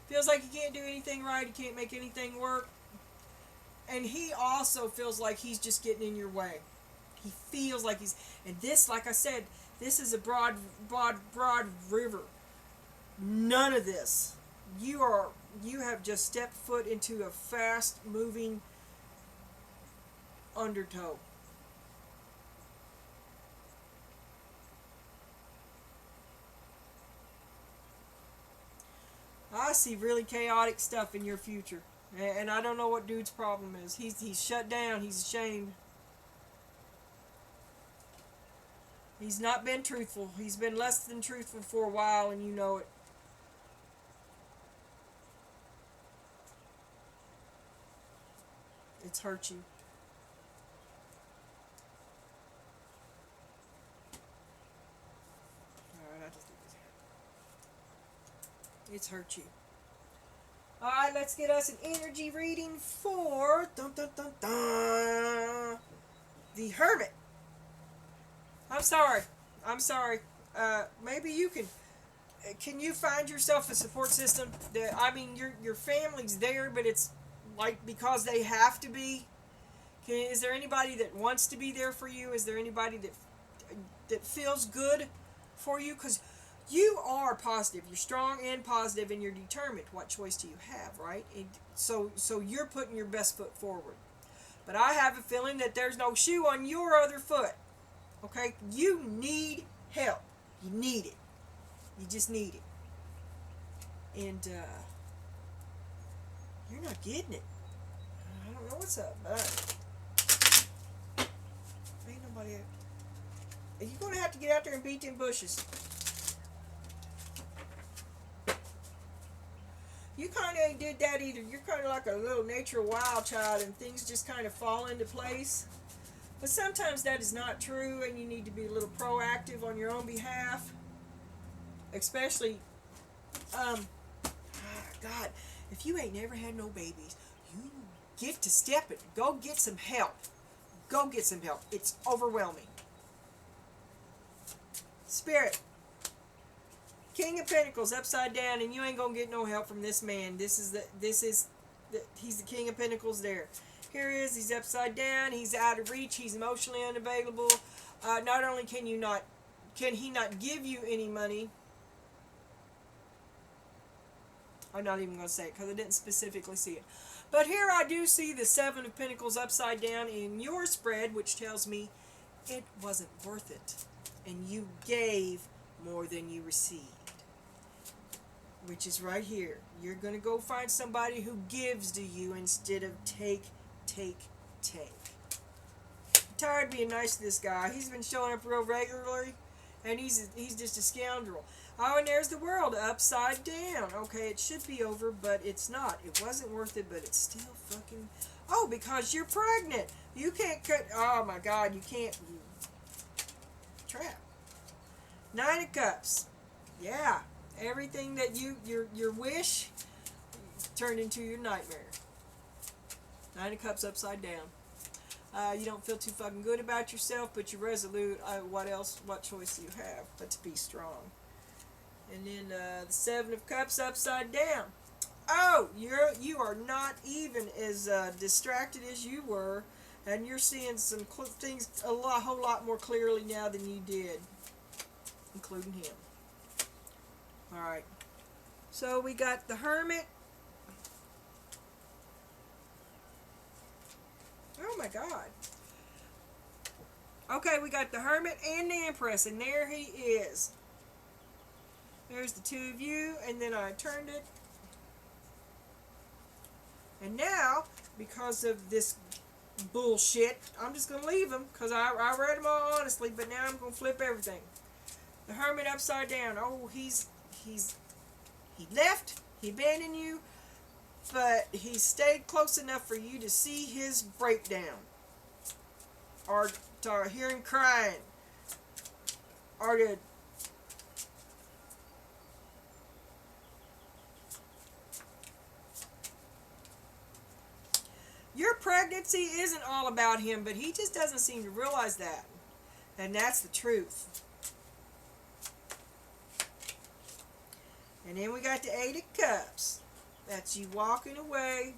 Feels like he can't do anything right. He can't make anything work. And he also feels like he's just getting in your way. He feels like he's... And this, like I said, this is a broad river. None of this. You have just stepped foot into a fast-moving undertow. I see really chaotic stuff in your future. And I don't know what dude's problem is. He's shut down. He's ashamed. He's not been truthful. He's been less than truthful for a while, and you know it. It's hurt you. Alright, I just do this. It's hurt you. Alright, let's get us an energy reading for the Hermit. I'm sorry. Maybe you can you find yourself a support system? I mean, your family's there, but it's like because they have to be. Is there anybody that wants to be there for you? Is there anybody that feels good for you? Because you are positive. You're strong and positive, and you're determined. What choice do you have, right? So you're putting your best foot forward. But I have a feeling that there's no shoe on your other foot. Okay? You need help. You need it. You just need it. And you're not getting it. I don't know what's up, but ain't nobody. You're going to have to get out there and beat them bushes. You kind of ain't did that either. You're kind of like a little nature wild child, and things just kind of fall into place. But sometimes that is not true, and you need to be a little proactive on your own behalf. Especially, God, if you ain't never had no babies, you get to step it. Go get some help. Go get some help. It's overwhelming. Spirit. King of Pentacles upside down, and you ain't gonna get no help from this man. He's the King of Pentacles there. Here he is. He's upside down. He's out of reach. He's emotionally unavailable. Not only can he not give you any money. I'm not even gonna say it because I didn't specifically see it. But here I do see the Seven of Pentacles upside down in your spread, which tells me it wasn't worth it, and you gave more than you received. Which is right here. You're going to go find somebody who gives to you instead of take. I'm tired of being nice to this guy. He's been showing up real regularly, and he's just a scoundrel. Oh, and there's the world upside down. Okay, it should be over, but it's not. It wasn't worth it, but it's still fucking... Oh, because you're pregnant. You can't cut... Oh, my God, you can't... Trap. Nine of Cups. Yeah. Everything that your wish turned into your nightmare. Nine of Cups upside down. You don't feel too fucking good about yourself, but you're resolute. What else? What choice do you have but to be strong? And then the Seven of Cups upside down. Oh, you are not even as distracted as you were, and you're seeing some things a whole lot more clearly now than you did, including him. All right. So we got the Hermit. Oh my God. Okay, we got the Hermit and the Empress, and there he is. There's the two of you, and then I turned it. And now, because of this bullshit, I'm just going to leave them, because I read them all honestly, but now I'm going to flip everything. The Hermit upside down. Oh, he left, he abandoned you, but he stayed close enough for you to see his breakdown, or to hear him crying, or to Your pregnancy isn't all about him, but he just doesn't seem to realize that. And that's the truth. And then we got the Eight of Cups. That's you walking away.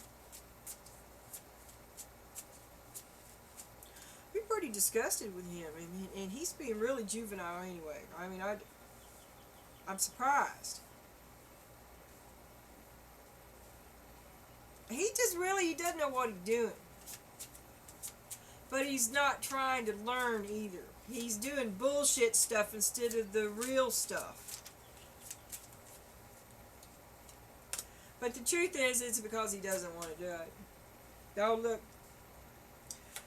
We're pretty disgusted with him, and he's being really juvenile anyway. I mean, I'm surprised. He doesn't know what he's doing. But he's not trying to learn either. He's doing bullshit stuff instead of the real stuff. But the truth is, it's because he doesn't want to do it. Oh, look.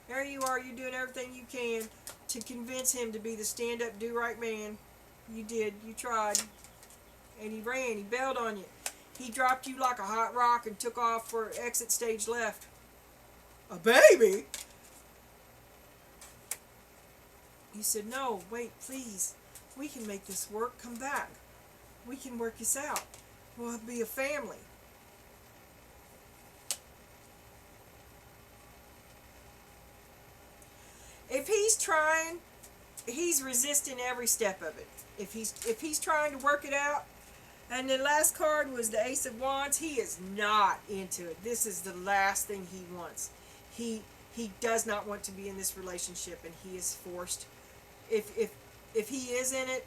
There you are. You're doing everything you can to convince him to be the stand-up, do-right man. You did. You tried. And he ran. He bailed on you. He dropped you like a hot rock and took off for exit stage left. A baby? He said, no, wait, please. We can make this work. Come back. We can work this out. We'll be a family. If he's trying, he's resisting every step of it. If he's trying to work it out, and the last card was the Ace of Wands, he is not into it. This is the last thing he wants. He does not want to be in this relationship, and he is forced. If he is in it,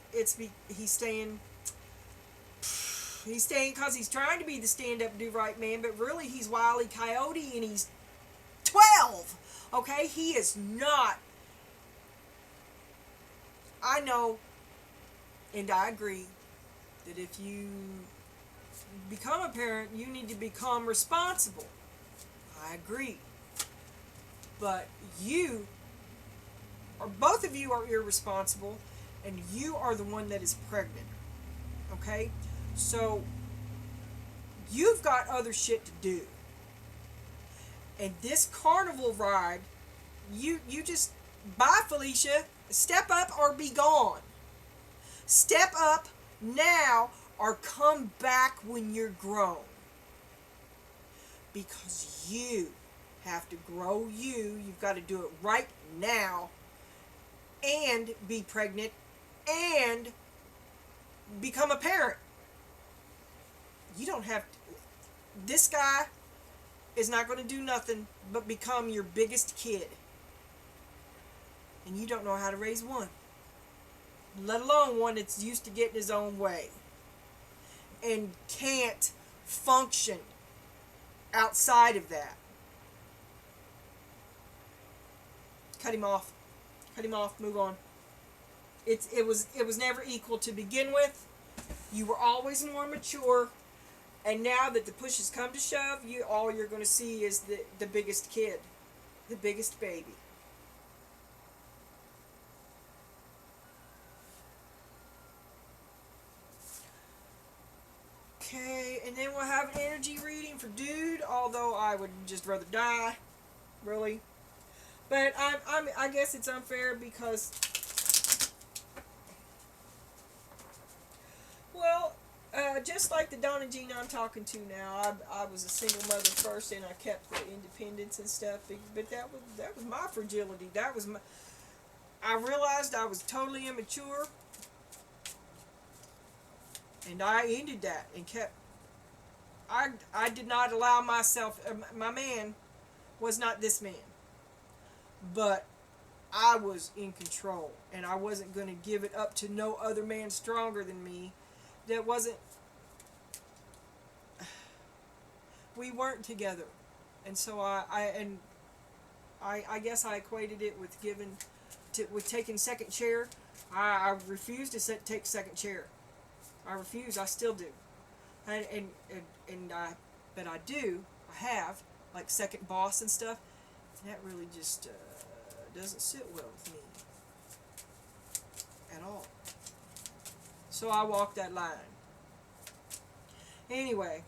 he's staying. He's staying because he's trying to be the stand-up, do-right man, but really he's Wile E. Coyote, and he's 12. Okay, he is not. I know, and I agree, that if you become a parent, you need to become responsible. I agree. But you, or both of you, are irresponsible, and you are the one that is pregnant. Okay? So, you've got other shit to do. And this carnival ride, you just, bye Felicia, step up or be gone. Step up now or come back when you're grown. Because you have to grow you. You've got to do it right now. And be pregnant. And become a parent. You don't have to. This guy is not going to do nothing but become your biggest kid. And you don't know how to raise one. Let alone one that's used to getting his own way. And can't function outside of that. Cut him off. Cut him off. Move on. It was never equal to begin with. You were always more mature. And now that the push has come to shove, all you're going to see is the biggest kid. The biggest baby. Okay, and then we'll have an energy reading for dude, although I would just rather die, really. But I guess it's unfair because, well, just like the Donna Gina I'm talking to now, I was a single mother first, and I kept the independence and stuff. But that was my fragility. I realized I was totally immature. And I ended that and kept. I did not allow myself. My man was not this man, but I was in control, and I wasn't going to give it up to no other man stronger than me. That wasn't. We weren't together, and so I guess I equated it with with taking second chair. I refused to take second chair. I refuse. I still do, but I do. I have like second boss and stuff. And that really just doesn't sit well with me at all. So I walk that line. Anyway,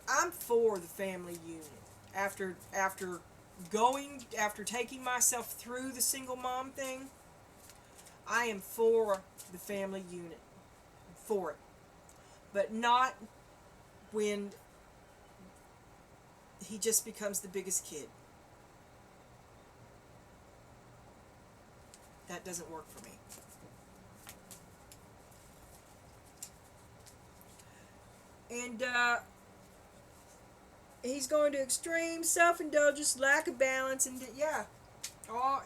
I'm for the family unit. After taking myself through the single mom thing, I am for the family unit. I'm for it. but not when he just becomes the biggest kid. That doesn't work for me. And he's going to extreme self-indulgence, lack of balance, and yeah,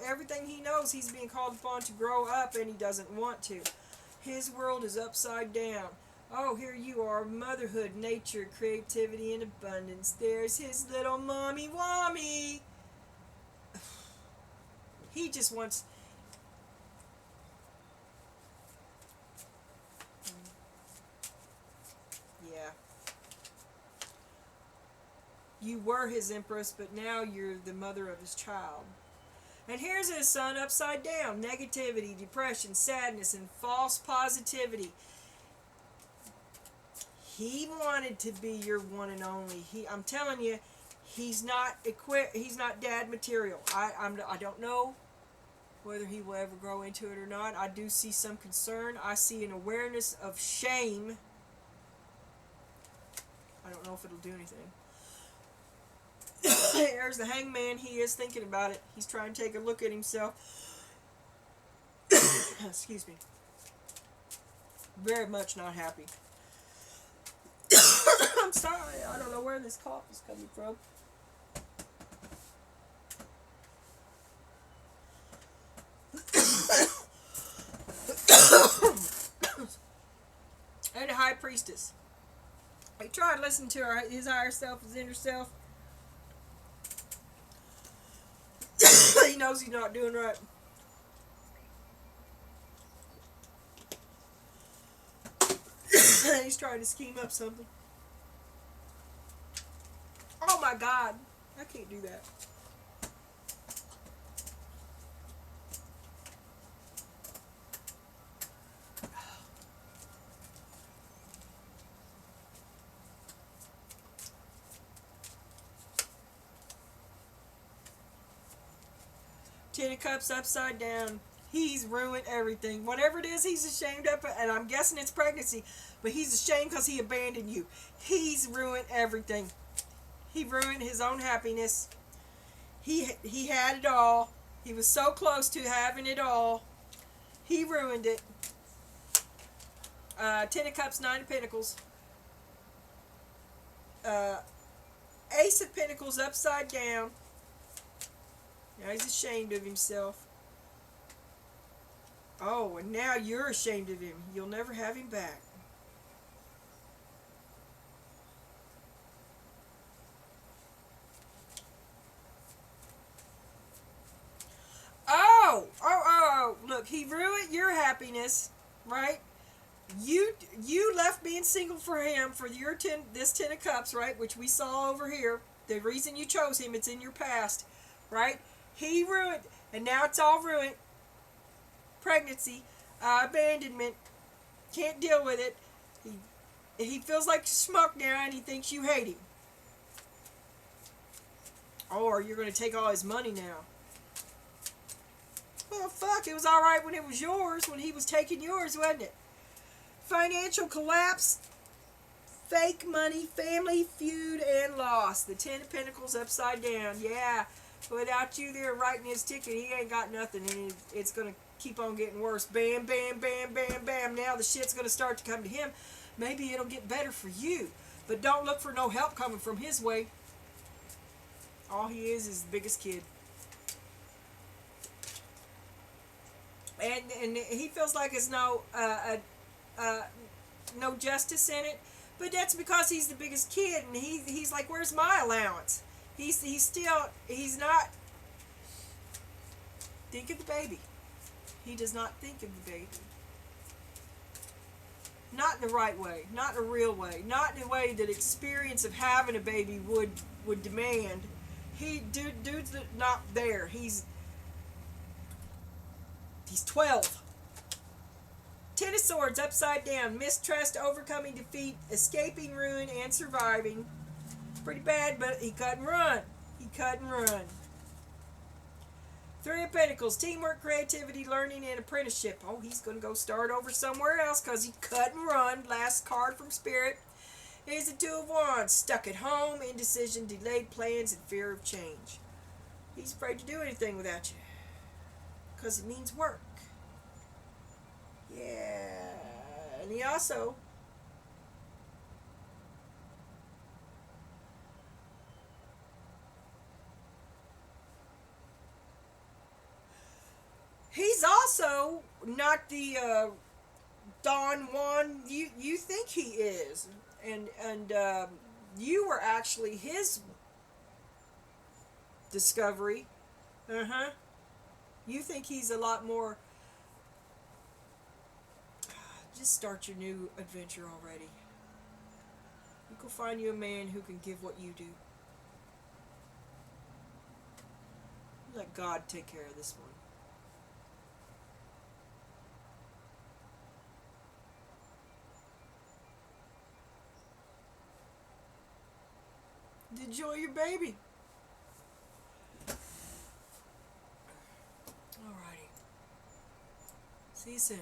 everything he knows he's being called upon to grow up, and he doesn't want to. His world is upside down. Oh, here you are, motherhood, nature, creativity, and abundance. There's his little mommy wommy. He just wants... Yeah. You were his empress, but now you're the mother of his child. And here's his son upside down. Negativity, depression, sadness, and false positivity. He wanted to be your one and only. I'm telling you, he's not equipped. He's not dad material. I don't know whether he will ever grow into it or not. I do see some concern. I see an awareness of shame. I don't know if it'll do anything. There's the hangman. He is thinking about it. He's trying to take a look at himself. Excuse me. Very much not happy. I'm sorry. I don't know where this cough is coming from. And a high priestess. He tried listening to his higher self, his inner self. He knows he's not doing right. He's trying to scheme up something. Oh my God. I can't do that. Ten of Cups upside down. He's ruined everything. Whatever it is he's ashamed of, and I'm guessing it's pregnancy, but he's ashamed because he abandoned you. He's ruined everything. He ruined his own happiness. He had it all. He was so close to having it all. He ruined it. Ten of Cups, Nine of Pentacles. Ace of Pentacles upside down. Now he's ashamed of himself. Oh, and now you're ashamed of him. You'll never have him back. Oh, look, he ruined your happiness, right? You left being single for him for this Ten of Cups, right? Which we saw over here. The reason you chose him, it's in your past, right? He ruined, and now it's all ruined. Pregnancy, abandonment, can't deal with it. He feels like a schmuck now, and he thinks you hate him. Or you're going to take all his money now. Well, fuck, it was all right when it was yours, when he was taking yours, wasn't it? Financial collapse, fake money, family feud, and loss. The Ten of Pentacles upside down. Yeah, without you there writing his ticket, he ain't got nothing, and it's going to keep on getting worse. Bam, bam, bam, bam, bam. Now the shit's going to start to come to him. Maybe it'll get better for you, but don't look for no help coming from his way. All he is the biggest kid. And he feels like there's no justice in it, but that's because he's the biggest kid, and he's like, where's my allowance? He's not. Think of the baby. He does not think of the baby. Not in the right way, not in a real way, not in a way that experience of having a baby would demand. Dude's not there. He's 12. Ten of Swords upside down. Mistrust, overcoming defeat, escaping ruin, and surviving. Pretty bad, but he cut and run. He cut and run. Three of Pentacles, teamwork, creativity, learning, and apprenticeship. Oh, he's going to go start over somewhere else because he cut and run. Last card from Spirit. Here's the Two of Wands, stuck at home, indecision, delayed plans, and fear of change. He's afraid to do anything without you because it means work. Yeah, and he also not the Don Juan you think he is, and you were actually his discovery. Uh-huh. You think he's a lot more. Just start your new adventure already. You can find you a man who can give what you do. Let God take care of this one. Enjoy your baby. Alrighty. See you soon.